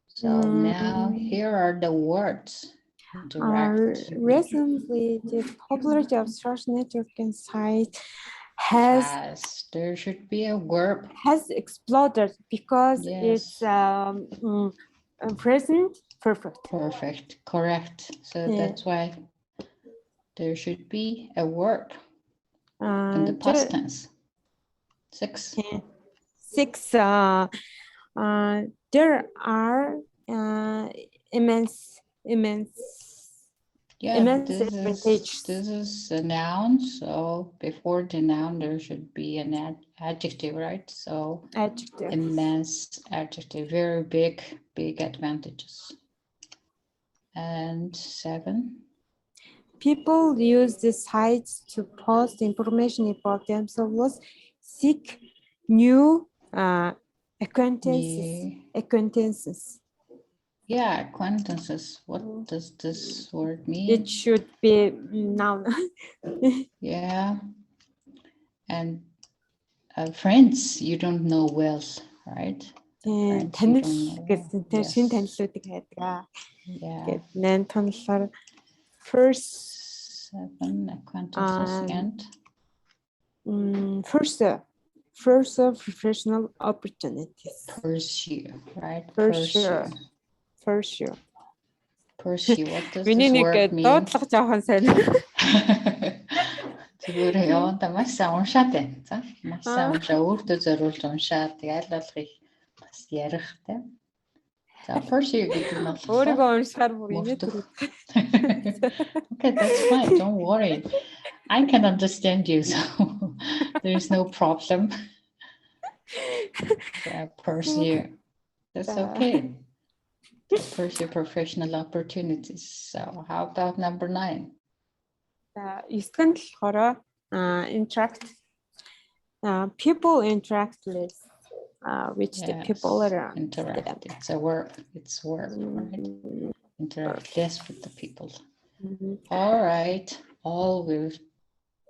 So now here are the words. Recently, the popularity of social networking sites there should be a verb. Has exploded because it's present perfect. Perfect, correct. So that's why there should be a verb in the past tense. 6. 6. There are immense advantages. This is a noun, so before the noun there should be an adjective, right? So adjective. Immense adjective, very big advantages. And 7. People use the sites to post information about themselves, seek new acquaintances. Yeah, acquaintances. What does this word mean? It should be noun. Yeah. And friends you don't know well, right? Танил гэсэн шин танилуудыг хайдаг. Yeah. Нэн танилаар first 7 acquaintances and first Pursue professional opportunities. Pursue, right? Pursue. What does Миний this нэг word mean? дуудлага жоохон сайн. Зүгээр яванда маш сайн уншаад байна. За, маш сайн уншаа, өөртөө зориулж уншаад аль болох их бас ярих те. За, pursue гэдэг нь бол өөрийгөө уншихаар бүр инээд төрөв. Okay, that's fine. Don't worry. I can understand you, so there is no problem. Pursue. That's okay. Pursue professional opportunities. So how about number 9? Эсгэн болохоор interact. People interact with which the people are interact. It's a work. It's work, right? Interact less with the people. All right. All we've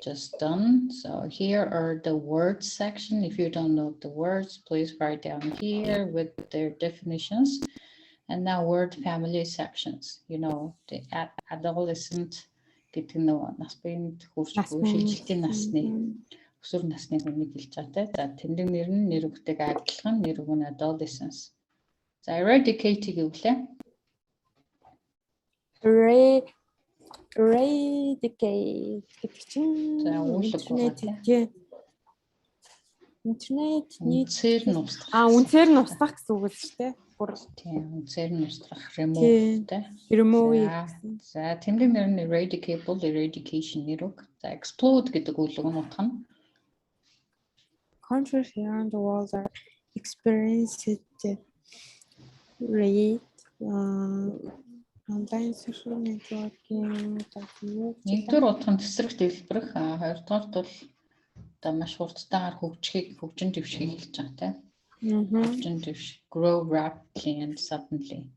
just done. So here are the words section. If you don't know the words, please write down here with their definitions. And now word family sections. You know, the adolescent гэдэг нь нас биеинд хүрч буй шилжилтийн насны өсвөр насны хүнийг хэлж байгаа те. За тэмдэг нэр нь нэр үгтэйг адилхан, нэр үг нь adolescence. За eradicate гэвэл eradicate гэдэг чинь за уулаг байгаа те. Интернет үнцээр нь устгах. Үнцээр нь устгах гэсэн үг л шүү дээ. Тийм, үнцээр нь устгах remove те. Remove. За тэмдэг нэр нь eradicable, eradication нэр үг. За explode гэдэг үгэл нь утга нь countries around the world are experiencing rate online social networking. Нэгдүгээр утга нь тесрэг дэлбэрэх, хоёрдугаарт бол одоо маш хурдтайгаар хөгжин дэвшгийг хэлж байгаа тийм. Хөгжин дэвш, grow rapidly and suddenly.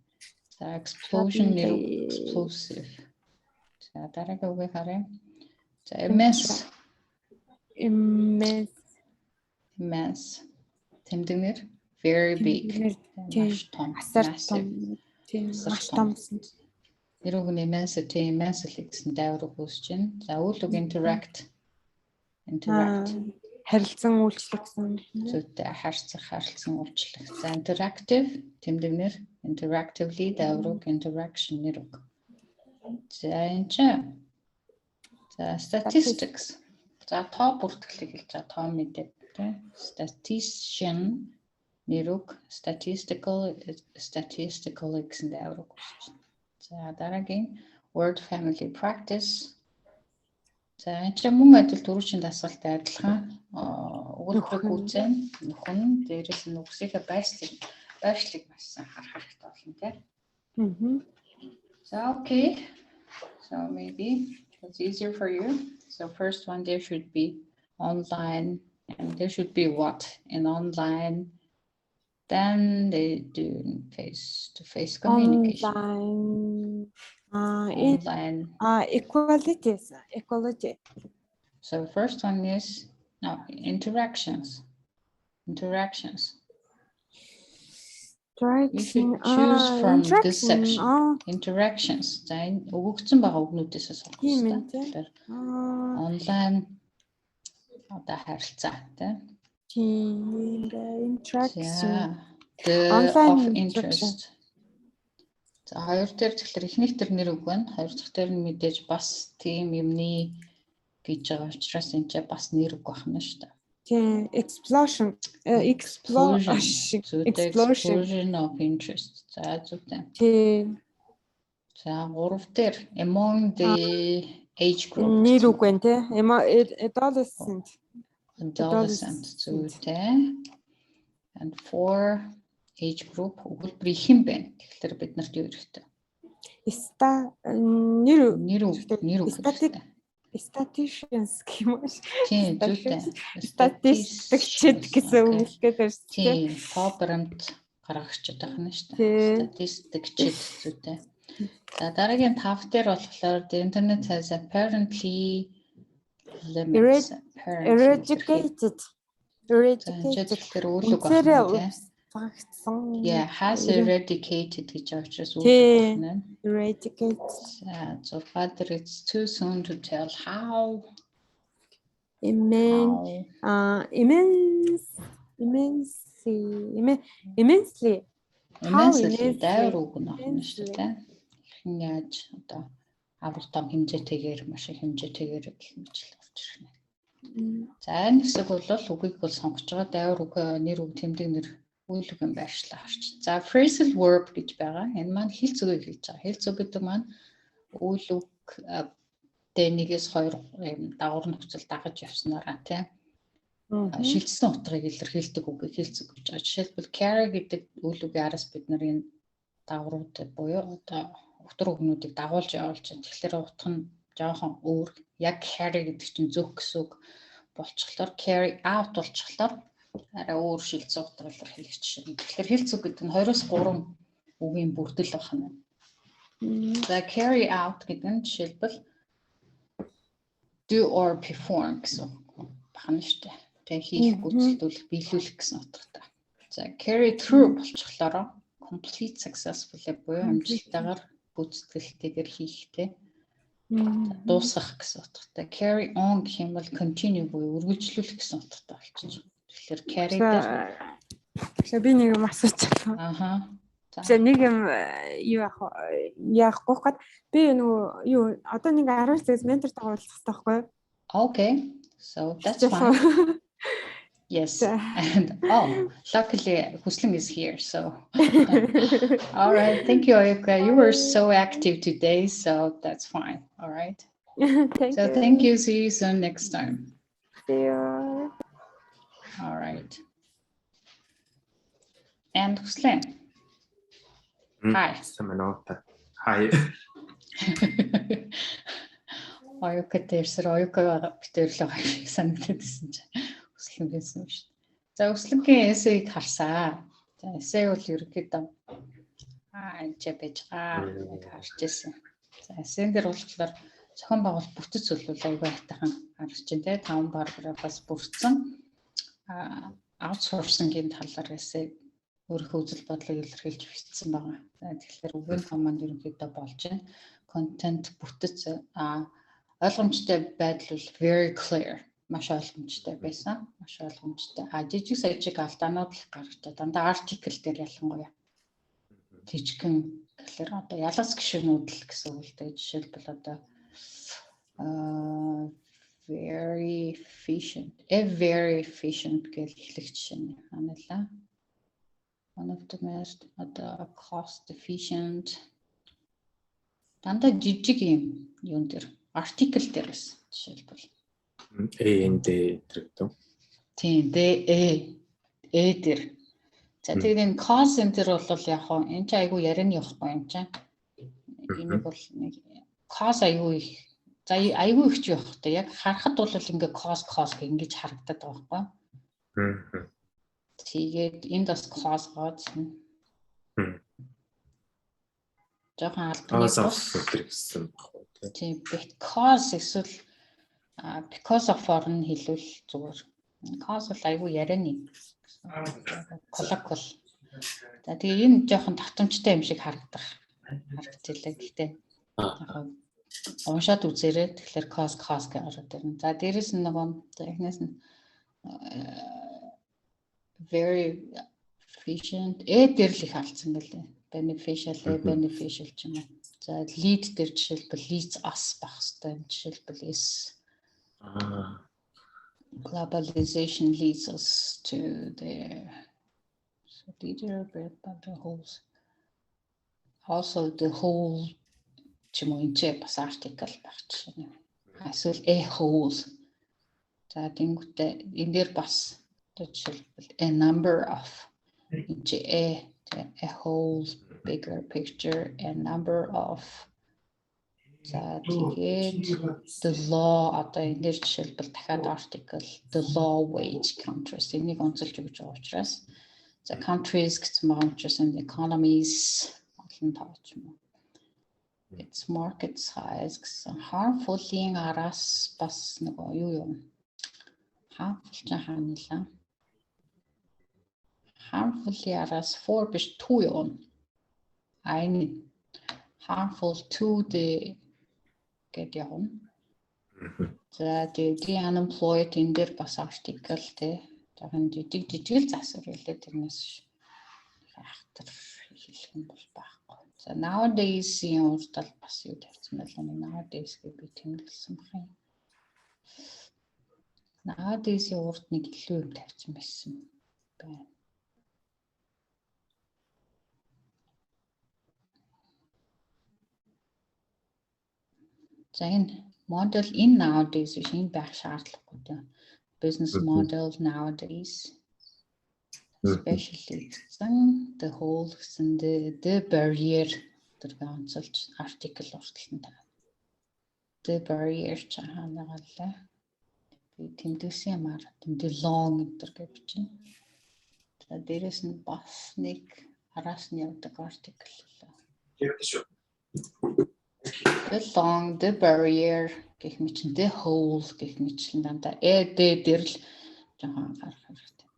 За explosion нэр explosive. За дараагийн үгийг харъя. За immense. Тэмдэг нэр very big. Маш том. Маш том. Нэр үг нь immensity, immensely гэсэн дайвар өгөөсч байна. За үйл үг interact. Харилцан үйлчлэх гэсэн. Зүйтэй харилцан үйлчлэх. За interactive тэмдэг нэр interactively дайвар үг interaction нэр үг. За энэ чинь за statistics. За тоо бүртгэлийг хэлж байгаа тоо мэдээ тийм. Statistician нэр үг statistical гэсэн дайвар үг өгч байна. За дараагийн word family practice. За энэ чинь мөн адил түрүүчийн дасгалтай адилхан өгүүлбэрийг үүсгэн нөхөн дээрээс нь үгсийнхээ байршлыг маш сайн харах хэрэгтэй болно тийм. So okay. So maybe it's easier for you. So first one there should be online and there should be what in online. Then they do face-to-face communication. Online. Equality. So first one is interactions. You should choose from this section. Interactions. За энэ өгөгдсөн байгаа үгнүүдээс сонгох хэрэгтэй. Online одоо харилцаа тийм. Interaction. Of interest. За хоёр дээр тэгэхээр эхнийх төр нэр үг байна. Хоёр дахь дээр нь мэдээж бас тийм юмны гэж байгаа учраас энэ ч бас нэр үг байна шүү дээ. Тийм. Explosion of interest. За зүйтэй. Тийм. За гурав дээр among the age group. Нэр үг байна те. Adolescent зүйтэй. And for age group өгүүлбэр их юм байна. Тэгэхээр бид нарт юу хэрэгтэй? Нэр үг. Statisticians гэмш. Тийм зүйтэй. Статистикчид гэсэн үг хэлгээд байна. Тийм, тоо баримт гаргагчид байна шүү дээ. Статистикчид зүйтэй. За дараагийн 5 дээр болохоор the internet has apparently limits. Eradicated. Тэгэхээр үйл үг байна. Yeah, has eradicated гэж учраас үйл үг байна. Eradicate. So father, it's too soon to tell how. Immense Immensely. Дайвар үг нь авах нь шүү дээ. Хэн яаж одоо авар том хэмжээтэйгээр маш их хэмжээтэйгээр гэх мэт л болж ирэх нэ. За энэ хэсэг бол үгийг бол сонгож байгаа дайвар үг нэр үг тэмдэг нэр үйл үг юм байршлаа харч. За phrasal verb гэж байгаа. Энэ маань хэлц үгийг хэлж байгаа. Хэлц үг гэдэг маань үйл үг дэнийгээс хоёр дагавар нөхцөл дагаж явснараа тийм шилжсэн утгыг илэрхийлдэг үгийг хэлц үг гэж байгаа. Жишээлбэл carry гэдэг үйл үгийн араас бид нар энэ дагаврууд буюу одоо утга үгнүүдийг дагуулж явуулж байна. Тэгэхээр утга нь жоохон өөр. Яг carry гэдэг чинь зөв гэсэн үг болчихлоор carry out болчихлоор арай өөр шилжсэн утга илэрхийлэх жишээ. Тэгэхээр хэлц үг гэдэг нь 2-3 үгийн бүрдэл байна. За carry out гэдэг нь жишээлбэл do or perform гэсэн байна шүү дээ. Тэгээ хийх, гүйцэтгүүлэх, биелүүлэх гэсэн утгатай. За carry through болчихлоор complete successful буюу амжилттайгаар гүйцэтгэлтэйгээр хийхтэй. Дуусгах гэсэн утгатай. Carry on гэх юм бол continue буюу үргэлжлүүлэх гэсэн утгатай болчихж байна. Тэгэхээр carry дээр би нэг юм асууж байна. За нэг юм яахгүй гээд би нөгөө юу одоо нэг 10 цагаас ментортойгоо уулзах хэрэгтэй байхгүй юу? Okay. So that's fine. Yes. And luckily Husling is here. So all right. Thank you, Oyuka. You were so active today, so that's fine. All right. Thank you. See you soon next time. See you. All right. And Husling. Hi. Hi. Oyuka тэрсэр Oyuka битэрл байгаа шиг санагдсан чинь Хүслэн байсан шүү дээ. За Хүслэнгийн эсэйг харсаа. За эсэй бол ерөнхийдөө энэ байж байгаа харж ирсэн. За эсэн дээр болохоор зохион байгуулалт бүтэц зөвлөл аягүй хайтахан харж байна те 5 параграфаас бүрдсэн аутсорсингийн талаар эсэй өөрийнхөө үзэл бодлыг илэрхийлж бичсэн байгаа. За тэгэхээр үгийн том маань ерөнхийдөө болж байна. Контент бүтэц ойлгомжтой байдал бол very clear. Маш ойлгомжтой байсан. Маш ойлгомжтой. Жижиг сажиг алдаанууд л гарч дандаа артикл дээр ялангуяа. Жижигхэн гэхээр одоо ялгас гишүүнүүд л гэсэн үг л дээ. Жишээлбэл одоо very efficient гэж хэлэх жишээ нь ханалаа. One of the most cost efficient дандаа жижиг юм дээр артикл дээр байсан жишээлбэл энд гэдэг. Тийм дээр. За тэгээд энэ cause center бол яг хоо энэ ч айгүй ярианы явахгүй юм чинь. Энийг бол нэг cause айгүй их. За айгүй их ч явах та яг харахад бол ингээ cause гэх ингэж харагдаад байгаа байхгүй. Тэгээд энд бас cause гоцсон. Жохон албаны гэсэн байна. Тийм because эсвэл because of-оор нь хэлвэл зүгээр. Cause бол айгүй ярианы. Коллоквал. За тэгээ энэ жоохон татамжтай юм шиг харагдчихлаа. Гэхдээ уншаад үзээрэй. Тэгэхээр cause гэж ороод ирнэ. За дээрэс нь нөгөө эхнээс нь very efficient дээр л их алдсан гэлээ. Beneficial ч юм уу. За lead дээр жишээлбэл leads us байх хэвээр жишээлбэл is globalization leads us to the leader but the wholes also the whole ч юм уу энэ бас article байх жишээ. Эсвэл a whole. За тэнгуүтэй энэ дээр бас жишээлбэл a number of a whole bigger picture and number of the law одоо энэ дээр жишээлбэл дахиад article the law wage countries энийг онцолж өгч байгаа учраас the countries гэсэн байгаа учраас and economies олон тооч юм. Its market size гэсэн harmful-ийн араас бас нөгөө юу юм harmful ч хаанилаа harmful-ийн араас 4 биш 2 юм. Ein harmful to the get явна. За the unemployed энэ дээр бас article те Тэгэн жижиг л засвар хэлээ тэрнээс ахтар хэлэх юм бол байхгүй. За nowadays-ийн урдтал бас юу тавьсан байлаа нэг nowadays-ийг би тэмдэглэсэн баг юм. Nowadays-ийн урд нэг илүү юм тавьсан байсан байна. За энэ model in nowadays биш энэ байх шаардлагагүй дээ. Business model nowadays. Especially the whole and the barrier тэр ганцлж article урталтанд the barrier чаанаагаалаа би тэмдэглэсэн юмар тэмдэг long гэдэг гэж бичнэ. За дээрэс нь бас нэг араас нь явдаг article the long the barrier гэх мэт the whole гэх мэтлэн дандаа дээр л жоохон гарах хэрэгтэй.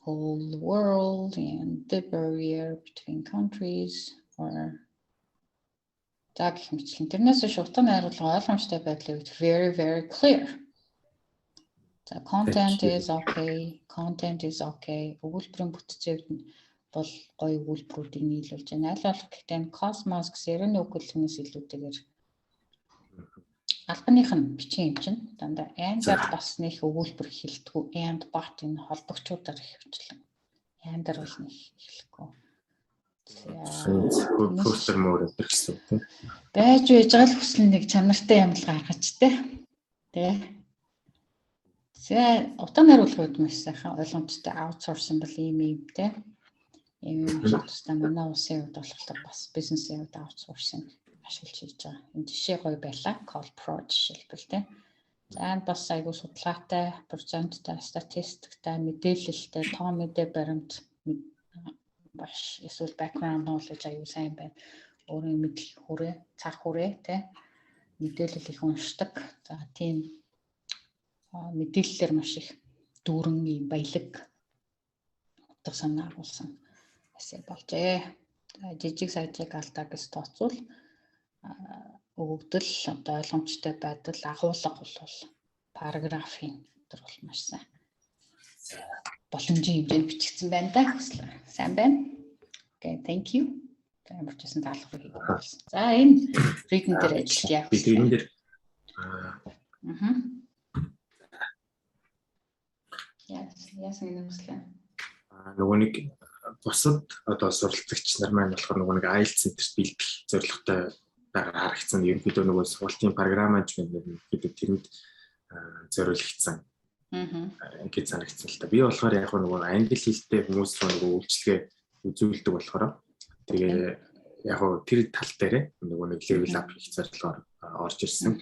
Whole world and the barrier between countries or так хэмжлэн тэрнээс шуутан найруулга ойлгомжтой байдлыг very very clear. The content is okay. Өгүүлбэрийн бүтцийг бол гоё өгүүлбэрүүдийг нийлүүлж байна. Аль болох гэхдээ cosmos гэсэн энэ өгүүлбэрнээс илүүтэйгээр албаных нь бичгийн юм чинь дандаа and-аар бас нэг өгүүлбэр хэлтгүү and but энэ холбогчуудаар хөвчлэн and-аар бол нэг хэлэхгүй. Постэр мөр гэсэн үг. Байж байгаа л хүслэн нэг чанартай юм л гаргаж тэ. За утга найруулгууд маш сайхан ойлгомжтой outsourcing ийм тэ. Ийм тусдаа манай улсын хувьд болохоор бас бизнесийн хувьд outsourcing ашиглаж хийж байгаа. Энэ жишээ гоё байлаа. Colpro жишээлбэл тэ. За энэ бас айгүй судалгаатай, проценттай, статистиктай, мэдээлэлтэй, тоо мэдээ баримт баш эсвэл background knowledge аюу сайн байна. Өөрийн мэдл хүрээ, цаг хүрээ тэ. Мэдээлэл их уншдаг. За тийм мэдээллээр маш их дүүрэн ийм баялаг утга санаа агуулсан эсэ болжээ. Жижиг сажиг алдаа гэж тооцвол өгөгдөл одоо ойлгомжтой байдал агуулга бол параграфын дотор бол маш сайн боломжийн хэмжээнд бичигдсэн байна да. Сайн байна. Okay, thank you. Ямар ч гэсэн даалгавар хийх болсон. За энэ reading дээр ажиллаж яах вэ? Бид энэ дээр яасан юм бэ? Нөгөө нэг бусад одоо суралцагч нар маань болохоор нөгөө нэг IELTS центрт бэлдэх зорилготой харагдсан. Ерөнхийдөө нөгөө сургалтын програм менежмент гэдэг тэрэнд зориулагдсан. Гэж санагдсан л та. Би болохоор яг нөгөө англи хэлтэй хүмүүс нөгөө үйлчлэгээ үзүүлдэг болохоор тэгээ яг тэр тал дээр нөгөө нэг level up хийх зорилгоор орж ирсэн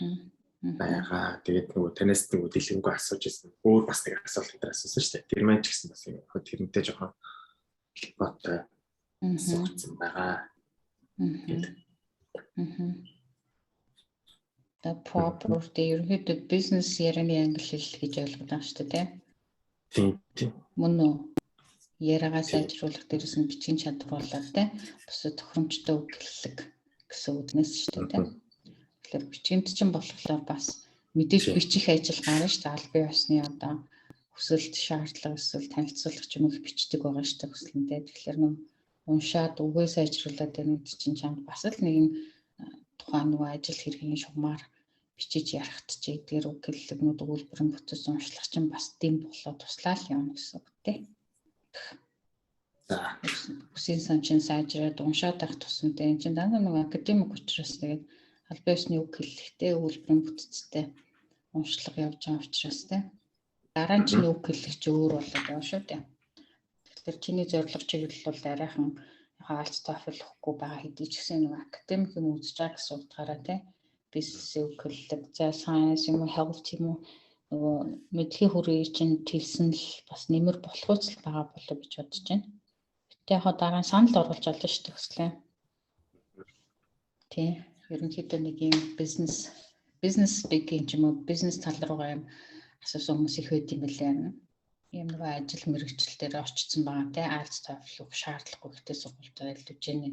байгаа. Тэгээд нөгөө танаас нөгөө дэлгэнгүй асууж ирсэн. Өөр бас нэг асуулт дээр асуусан шүү дээ. Тэр маань ч гэсэн бас тэрнтэй жоохон холбоотой асуусан байгаа. The property ерөнхийдөө бизнес ярины англи хэл гэж ойлгож байгаа шүү дээ тийм. Мөн үү? Яриагаа сайжруулах дээрээс нь бичгийн чадварлаад те бусад тохиромжтой үг хэллэг гэсэн үгнээс шүү дээ. Тэгэхээр бичгэмд чинь болохоор бас мэдээж бичих ажил гарна шүү дээ. Аль бие усны одоо хүсэлт шаардлага эсвэл танилцуулах юм их бичдэг байгаа шүү дээ хүслэнтэй. Тэгэхээр нөө уншаад үгээ сайжруулад энэ чинь чамд бас л нэг тухайн нөгөө ажил хэргийн шугамар бичиж ярахт ч эдгээр үг хэллэгнүүд өгүүлбэрийн бүтц уншлах чинь бас дэм болоод туслаа л явна гэсэн үг тий. За үсгийн санчин сайжраад уншаад байх тусамтай энэ чинь дандаа нөгөө академик учраас тэгээд аль биесны үг хэллэгтэй өгүүлбэрийн бүтцтэй уншлага явж байгаа учраас тий. Дараа нь чинь үг хэллэгч өөр болоод байгаа шүү дээ. Тэгэхээр чиний зорилго чиглэл бол арайхан хаалц тофл өгөхгүй байгаа хэдий ч гэсэн нэг академик юм үзэж байгаа гэсэн утгаараа тий бизнесээ өгөхлөг за science юм уу health юм уу нөгөө мэдлэгийн хүрээ чинь тэлсэн л бас нэмэр болох үйл байгаа болоо гэж бодож байна. Гэтэ яг дараа нь санал оруулж олно шүү дээ хүслээ. Тий ерөнхийдөө нэг юм бизнес speaking юм уу бизнес тал руугаа юм асуусан хүмүүс их байд юм билээ. Ийм нэг ажил мэргэжил дээр очсон байгаа те IELTS TOEFL шаардлагагүй гэхдээ сургуультай ажиллаж байгаа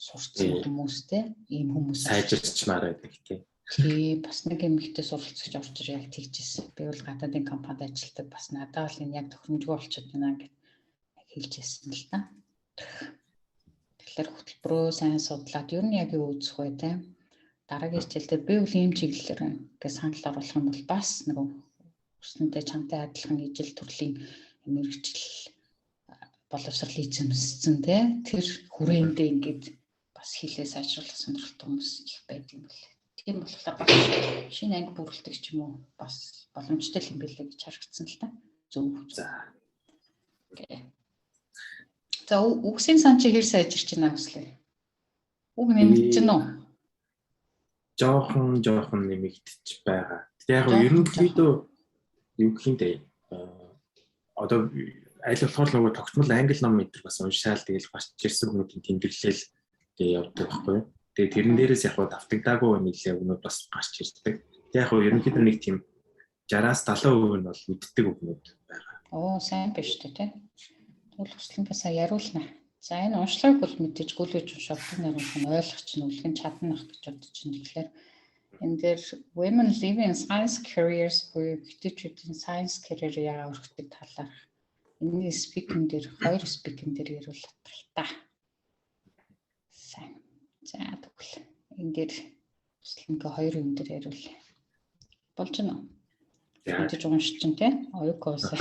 сурсан хүмүүстэй ийм хүмүүс сайжирчмаар байдаг тийм. Тий, бас нэг эмэгтэй суралцагч орж ир яг тэгжсэн. Би бол гадаадын компанид ажилладаг, бас надад л энэ яг тохиромжгүй болчиход байна гэж хэлж ирсэн л та. Тэгэхээр хөтөлбөрөө сайн судлаад ер нь яг юу үзэх вэ те. Дараагийн хичээлдээ би бол ийм чиглэлээр ингээд санал оруулах юм бол бас нэг өснөдөө чамтай адилхан ижил төрлийн мэрэгжил боловсрол эзэмссэн те. Тэр хүрээндээ ингээд бас хийлээ сайжруулах сонирхолтой хүмүүс их байдаг юм байна. Тийм болохоор бас шинэ анги бүрэлдэх ч юм уу бас боломжтой юм билээ гэж харагдсан л та. Зөв. За. Окей. За үгсийн сан чи хэр сайжирч байна хүслээ? Үг нэмэгдэж байна уу? Жохон нэмэгдэж байгаа. Яг ерөнхийдөө юу гэхиндээ одоо аль болохоор нөгөө тогтмол англи ном мэдэр бас уншаал тэгэл гарч ирсэн хүмүүсийн тэмдэглэл гээ явдаг байхгүй. Тэгээ тэрэн дээрээс яг давтагдаагүй нэлээ өгнүүд бас гарч ирдэг. Яг ерөнхийдөө нэг тийм 60-70% нь бол мэддэг өгнүүд байгаа. Оо сайн биш үү те. Тэгвэл хүслэн басаа яруулна. За энэ уншлагыг бол мэдээж гүйлгэж уншаад нэрийнх нь ойлгох чинь үлгэн чадна гэж бодож чинь тэгэхээр энэ дээр women living in science careers буюу гэгтэйчүүдийн science career яагаад өргөдөг талаар энэ speaking дээр хоёр speaking дээр ярил та. Сайн. За тэгвэл энэ дээр хүслэнгээ хоёр юм дээр ярил. Болж байна уу? Мэдээж уншиж чинь те. Оюукос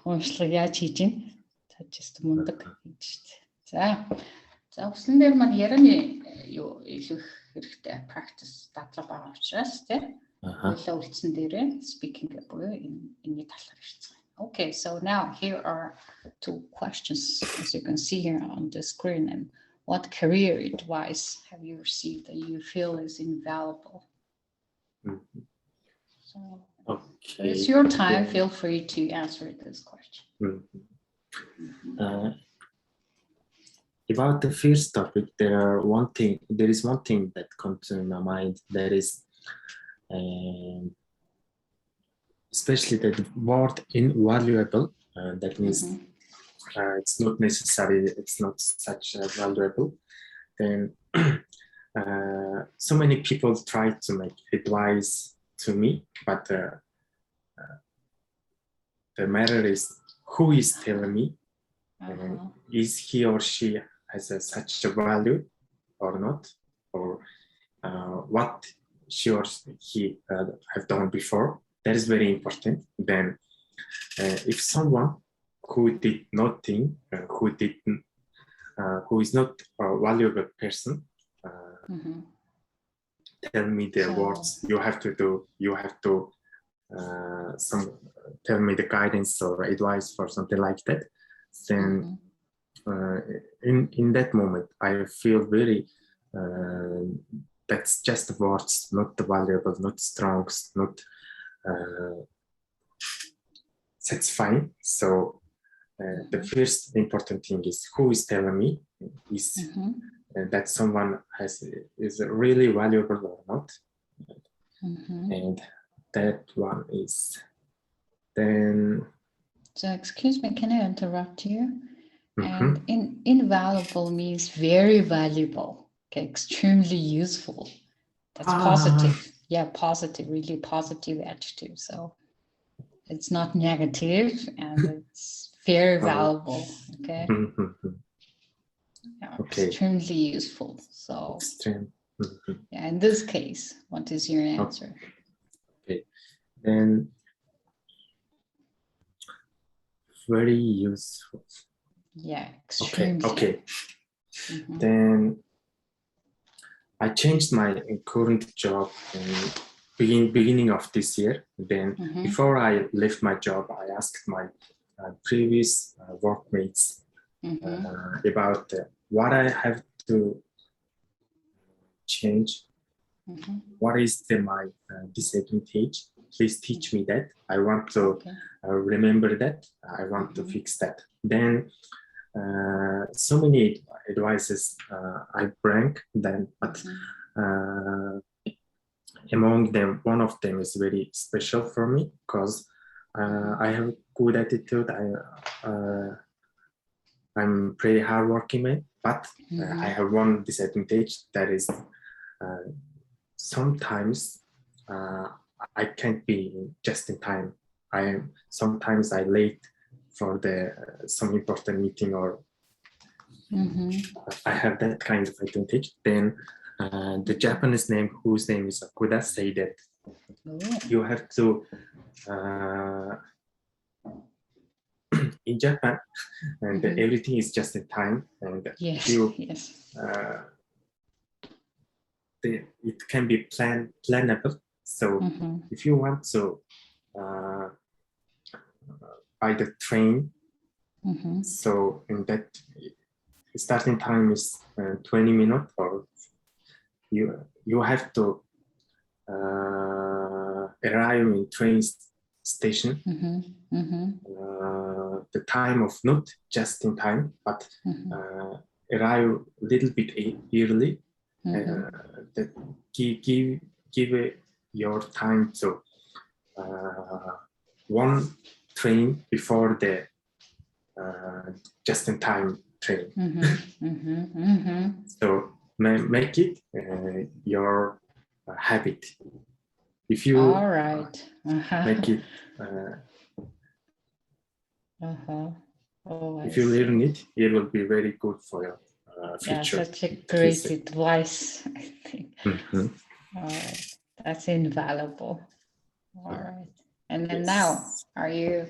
уншлага яаж хийж ийн? Just мундаг гэж шүү дээ. За хүслэн дээр маань ярианы юу илүү хэрэгтэй practice дадлага байгаа учраас тийм ойлоо үлдсэн дээрээ speaking буюу энэ талаар ирсэн. Okay, so now here are two questions as you can see here on the screen. And what career advice have you received that you feel is invaluable? So it's your time. Feel free to answer this question. About the first topic, there is one thing that comes to my mind, that is especially the word invaluable. That means it's not necessary, it's not such valuable. Then so many people try to make advice to me, but the matter is who is telling me, is he or she has such a value or not, or what she or he have done before. That is very important. Then if someone who did nothing, who is not a valuable person, tell me the words you have to do, you have to tell me the guidance or advice for something like that, then in that moment I feel very that's just the words, not the valuable, not strong, not satisfying. So the first important thing is who is telling me is that someone is really valuable or not, and that one is then. So excuse me, can I interrupt you? And invaluable means very valuable, okay, extremely useful. That's positive. Yeah, positive, really positive adjective. So it's not negative and it's very valuable, okay? Yeah, okay. Extremely useful. So yeah, in this case, what is your answer? Okay, then very useful. Yeah, extremely. Okay. Then I changed my current job in beginning of this year. Then before I left my job, I asked my previous workmates about what I have to change. What is my disadvantage? Please teach me that. I want to remember that. I want to fix that. Then so many advices I bring then, but among them, one of them is very special for me because I have good attitude. I'm pretty hardworking man, but I have one disadvantage, that is sometimes I can't be just in time. Sometimes I late for some important meeting, or I have that kind of advantage. Then the Japanese name, whose name is Akuda, say that you have to in Japan, and everything is just in time, and it can be plannable. So if you want to by the train, so in that starting time is 20 minutes, or you have to arrive in train station. The time of not just in time, but arrive a little bit early. That give your time to one train before the just in time train. So make it your habit. If you make it, if you learn it, it will be very good for your future. Yeah, such a great advice, I think. All right, that's invaluable. All right, and then now, are you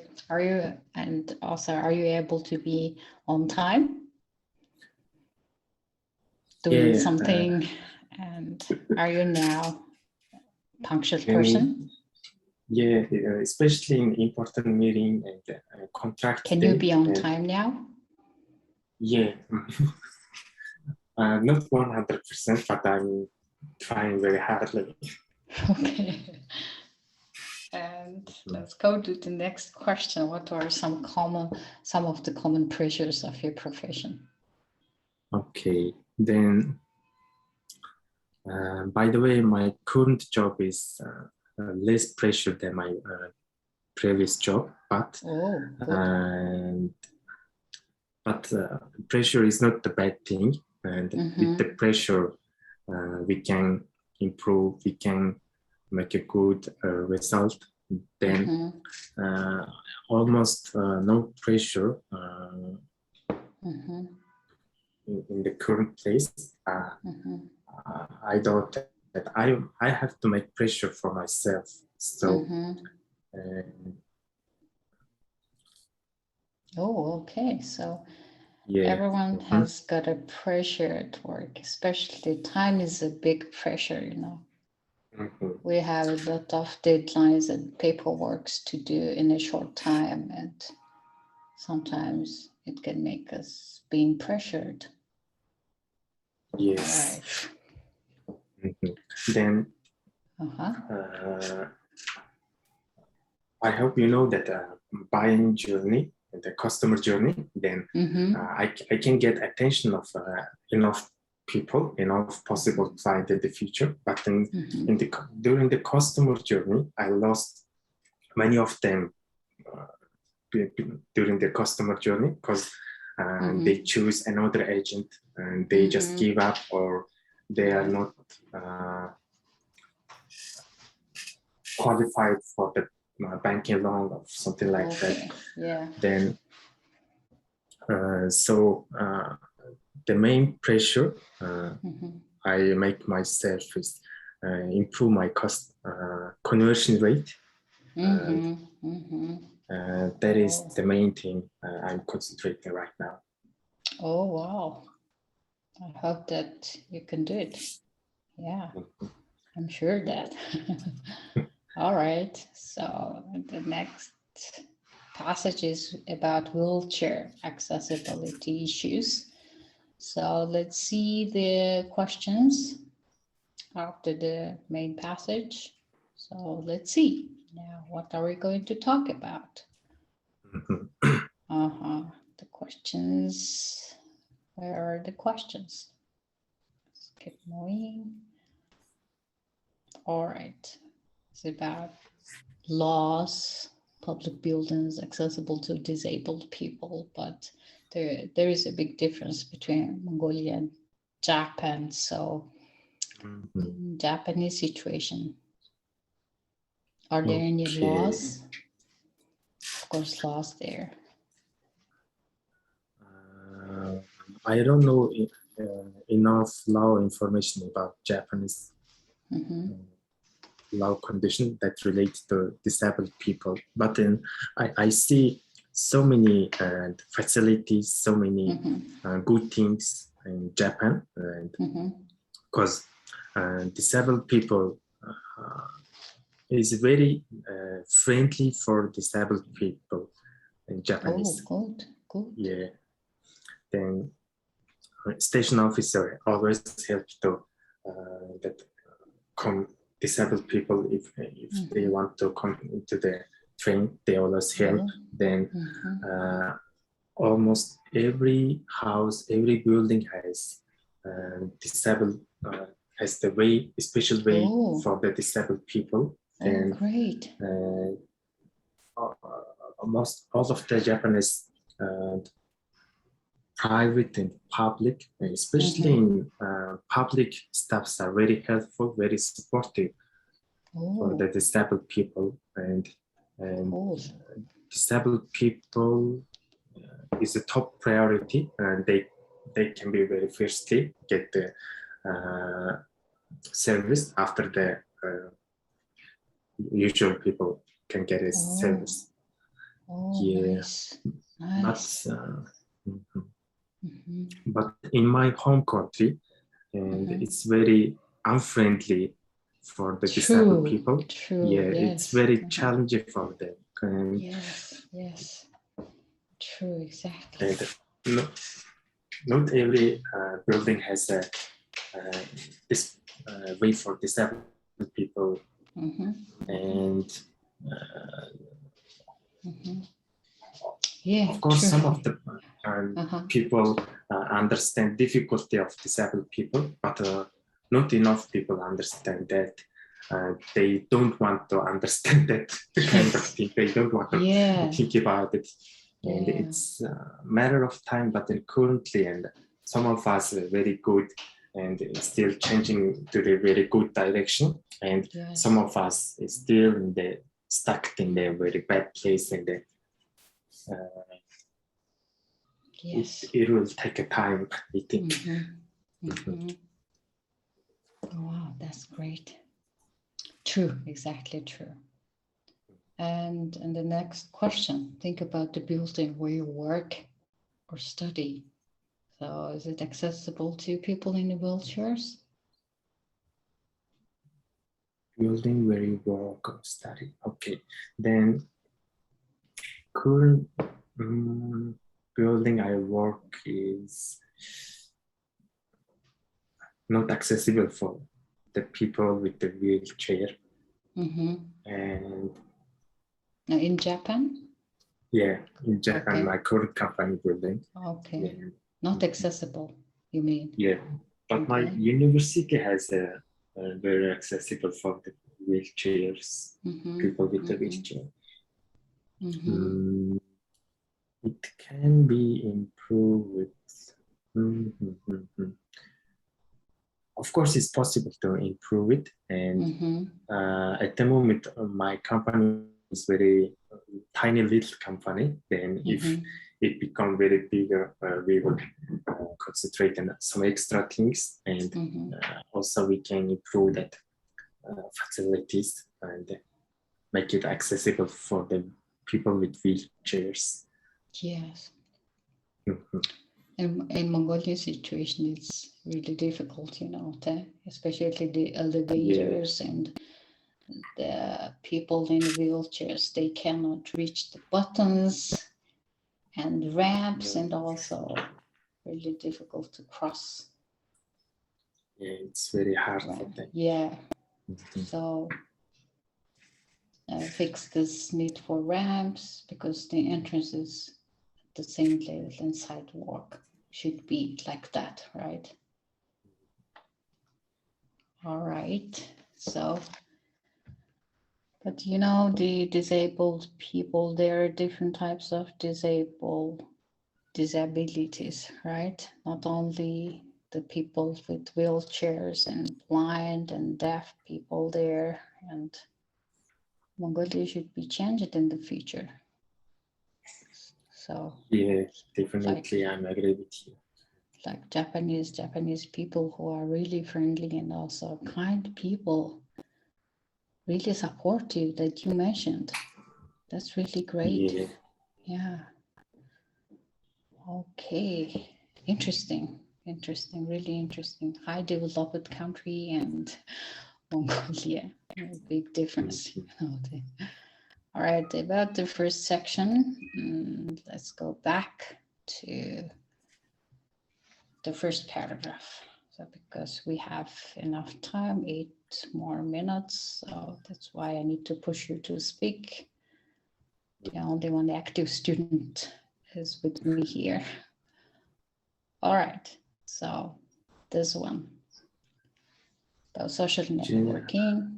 able to be on time doing something? And are you now punctual person? Yeah, especially in important meeting and contract. Can you be on time now? Yeah, not 100%, but I'm trying very hardly. Okay. And let's go to the next question. What are some of the common pressures of your profession? Okay, then by the way, my current job is less pressure than my previous job, but pressure is not the bad thing, and with the pressure we can improve, we can make a good result. Then almost no pressure in the current place. I thought that I have to make pressure for myself. So okay. So everyone has got a pressure at work, especially time is a big pressure, you know. We have a lot of deadlines and paperwork to do in a short time, and sometimes it can make us being pressured. Yes. Right. Then I hope you know that buying journey, the customer journey, then I can get attention of enough people, enough possible clients in the future. But then during the customer journey, I lost many of them during the customer journey, because they choose another agent and they just give up, or they are not qualified for the banking loan or something like that. Yeah. Then so the main pressure I make myself is improve my conversion rate. That is the main thing I'm concentrating right now. Oh, wow. I hope that you can do it. Yeah, I'm sure that. All right. So the next passage is about wheelchair accessibility issues. So let's see the questions after the main passage. So let's see. Now, what are we going to talk about? The questions. Where are the questions? Let's keep moving. All right. It's about laws, public buildings accessible to disabled people, but there is a big difference between Mongolia and Japan. So Japanese situation, Are there any laws? Of course, laws there. I don't know enough law information about Japanese law condition that relate to disabled people, but then I see so many facilities, so many good things in Japan, and because disabled people is very friendly for disabled people in Japanese. Oh, good. Yeah. Then station officer always help to that disabled people if they want to come into the train, they always help. Then almost every house, every building has disabled has the way, special way for the disabled people. And great. Almost all of the Japanese private and public, especially in public staffs, are very helpful, very supportive for the disabled people, and disabled people is a top priority, and they can be very firstly get the service after the usual people can get a service. Nice. But in my home country, and it's very unfriendly for the disabled people. It's very challenging for them. And yes, true, exactly. And not every building has a this way for disabled people, and of course, some of the people understand difficulty of disabled people, but not enough people understand that. They don't want to understand that kind of thing. They don't want to think about it. And it's a matter of time, but then currently, and some of us are very good and still changing to the very good direction. And some of us is still stuck in the very bad place, and it will take a time, I think. Wow, that's great. True, exactly true. And the next question, think about the building where you work or study. So is it accessible to people in the wheelchairs? Building where you work or study. Okay, then current building I work is not accessible for the people with the wheelchair. And in Japan? Yeah, in Japan, my current company building. Okay, not accessible, you mean? Yeah, but my university has a very accessible for the wheelchairs, people with the wheelchair. It can be improved. Of course, it's possible to improve it. And at the moment, my company is very tiny little company. Then if it becomes very bigger, we will concentrate on some extra things. And also we can improve that facilities and make it accessible for the people with wheelchairs. Yes. In Mongolia situation, it's really difficult, especially the elevators and the people in wheelchairs. They cannot reach the buttons and ramps, and also really difficult to cross. Yeah, it's very hard for them. Yeah. So fix this need for ramps, because the entrances at the same level and sidewalk should be like that, right? All right. So, but the disabled people, there are different types of disabilities, right? Not only the people with wheelchairs and blind and deaf people there, and Mongolia should be changed in the future. So yeah, definitely, I'm agree with you. Like Japanese people who are really friendly and also kind people, really supportive that you mentioned. That's really great. Yeah. Okay. Interesting, really interesting. High developed country and Mongolia, big difference. All right, about the first section, let's go back to the first paragraph. So because we have enough time, 8 more minutes, so that's why I need to push you to speak. The only one active student is with me here. All right, so this one, about social networking.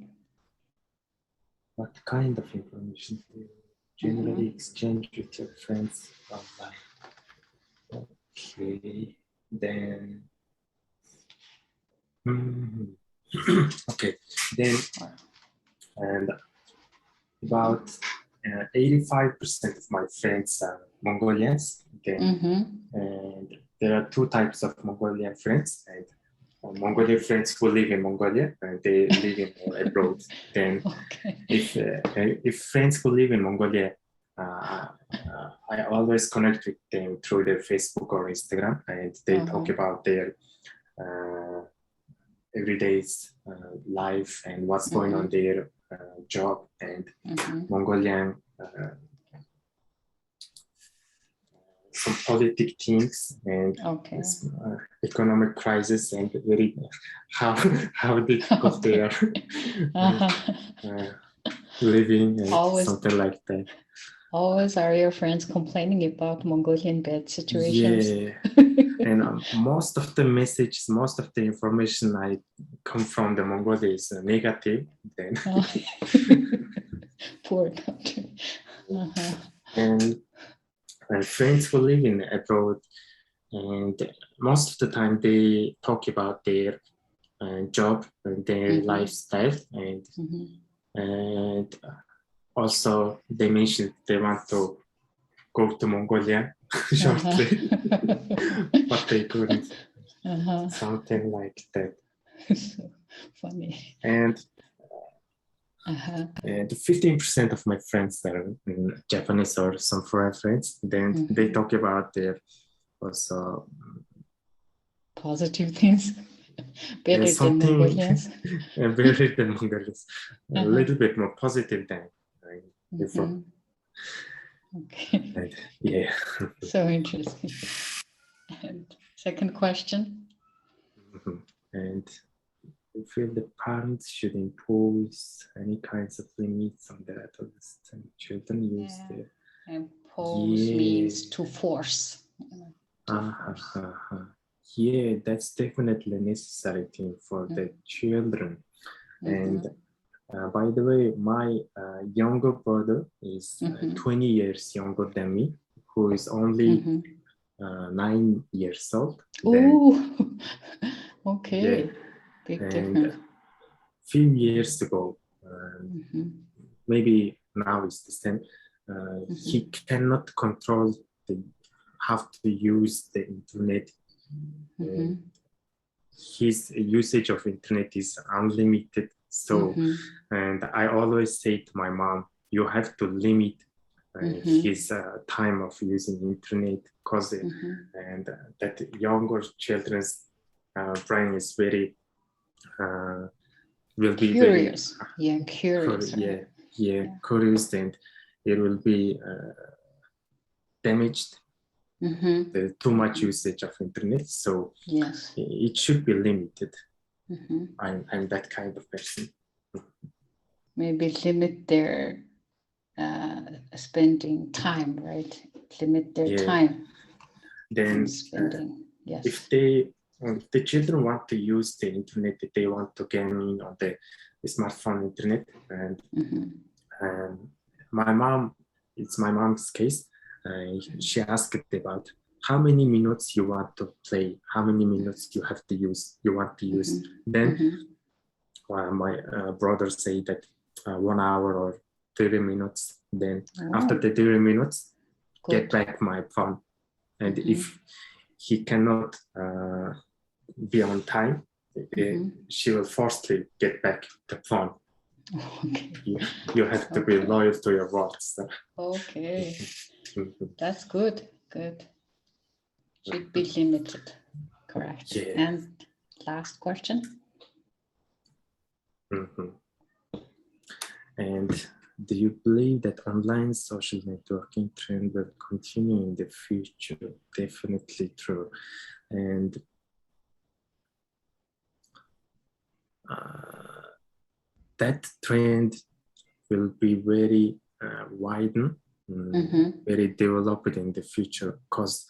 What kind of information do you generally exchange with your friends online? Okay, then okay, then and about 85% of my friends are Mongolians. Then, and there are two types of Mongolian friends, and Mongolian friends who live in Mongolia and they live in abroad. Then, if friends who live in Mongolia, I always connect with them through their Facebook or Instagram, and they talk about their everyday's life and what's going on their job and Mongolian some politic things and economic crisis and very how difficult they are living and always, something like that. Always are your friends complaining about Mongolian bad situations? Yeah. And most of the messages, most of the information I come from the Mongolia is negative. Then poor country. And my friends who live in abroad, and most of the time they talk about their job and their lifestyle, and also they mentioned they want to go to Mongolia shortly, but they couldn't. Something like that. So funny. And 15% of my friends are Japanese or some foreign friends. Then they talk about their also positive things. Better than Mongolians. Better than Mongolians. A little bit more positive than before. Okay. And, yeah. So interesting. And second question. And I feel the parents should impose any kinds of limits on the adolescent children use their impose means to force. Yeah, that's definitely a necessary thing for the children. And by the way, my younger brother is 20 years younger than me, who is only 9 years old. Oh, okay. Yeah. Big and difference. Few years ago, maybe now it's the same, he cannot control how to use the internet. His usage of internet is unlimited. So, and I always say to my mom, you have to limit his time of using internet, because and that younger children's brain is very will be curious. Very Curious. Curious, and it will be damaged. The too much usage of internet, so yes, it should be limited. I'm that kind of person. Maybe limit their spending time, right? Limit their time. Then spending. Yes. If the children want to use the internet, if they want to get in on the smartphone internet, and my mom, it's my mom's case. She asked about how many minutes you want to play, how many minutes you want to use. Then my brother say that 1 hour or 30 minutes. Then after the 30 minutes, get back my phone. And if he cannot be on time, she will forcefully get back the phone. Okay. You have to be loyal to your words. Okay. That's good. Good. Should be limited. Correct. Yeah. And last question. And do you believe that online social networking trend will continue in the future? Definitely true. And that trend will be very widen, very developed in the future, because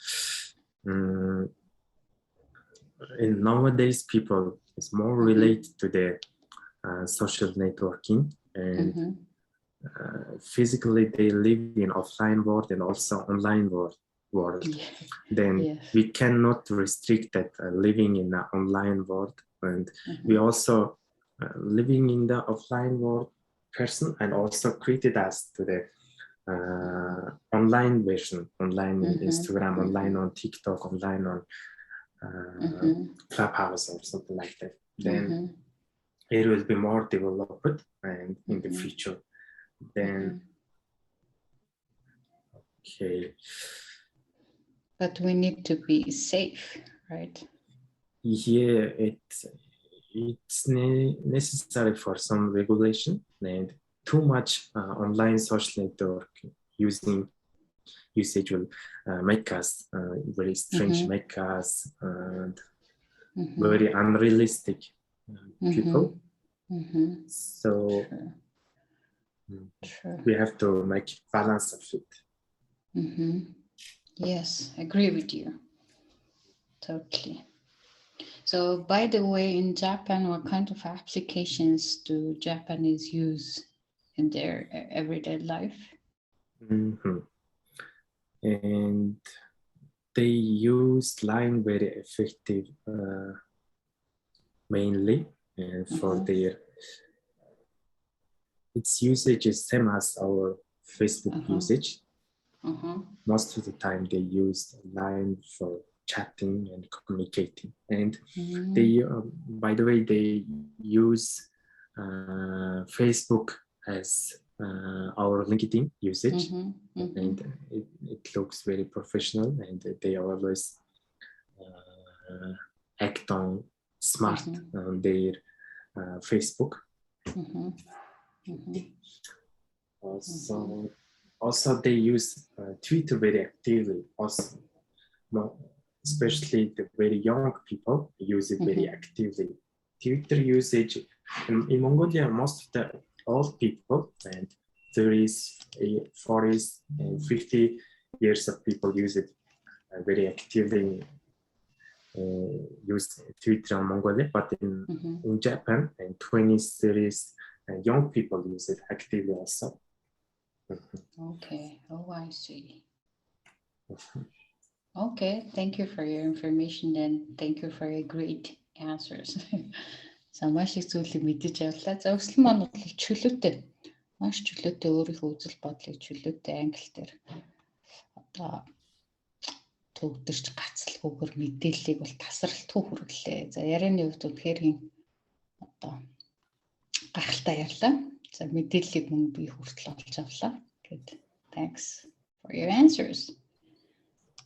in nowadays people is more related to the social networking, and physically they live in offline world and also online world. Then we cannot restrict that living in the online world, and we also living in the offline world person, and also created us to the online version, online on Instagram, online on TikTok, online on Clubhouse or something like that. Then it will be more developed and in the future. Then okay. But we need to be safe, right? Yeah, it's necessary for some regulation, and too much online social network usage will make us very strange, make us very unrealistic people. So we have to make balance of it. Yes, I agree with you. Totally. So, by the way, in Japan, what kind of applications do Japanese use in their everyday life? And they use Line very effective, mainly, and for their its usage is same as our Facebook usage. Most of the time they use Line for chatting and communicating, and they by the way they use Facebook as our LinkedIn usage, and it looks very professional, and they always act on smart on their Facebook. Also they use Twitter very actively. Also, especially the very young people use it very actively. Twitter usage in Mongolia, most of the old people and 30s, 40s, and 50 years of people use it very actively. Use Twitter in Mongolia, but in Japan, in 20s, 30s, young people use it actively also. Okay. Oh, I see. Okay. Thank you for your information, and thank you for your great answers. За маш их зүйлийг мэдэж авлаа. За өсөл маань бол чөлөөтэй. Маш чөлөөтэй өөрийнхөө үзэл бодлыг чөлөөтэй англи дээр одоо төгдөрч гацалгүйгээр мэдээллийг бол тасралтгүй хүргэлээ. За ярианы хувьд үнэхээр одоо гахалтай ярьлаа. За мэдээллийг мөн би хүртэл олж авлаа. Good. Thanks for your answers.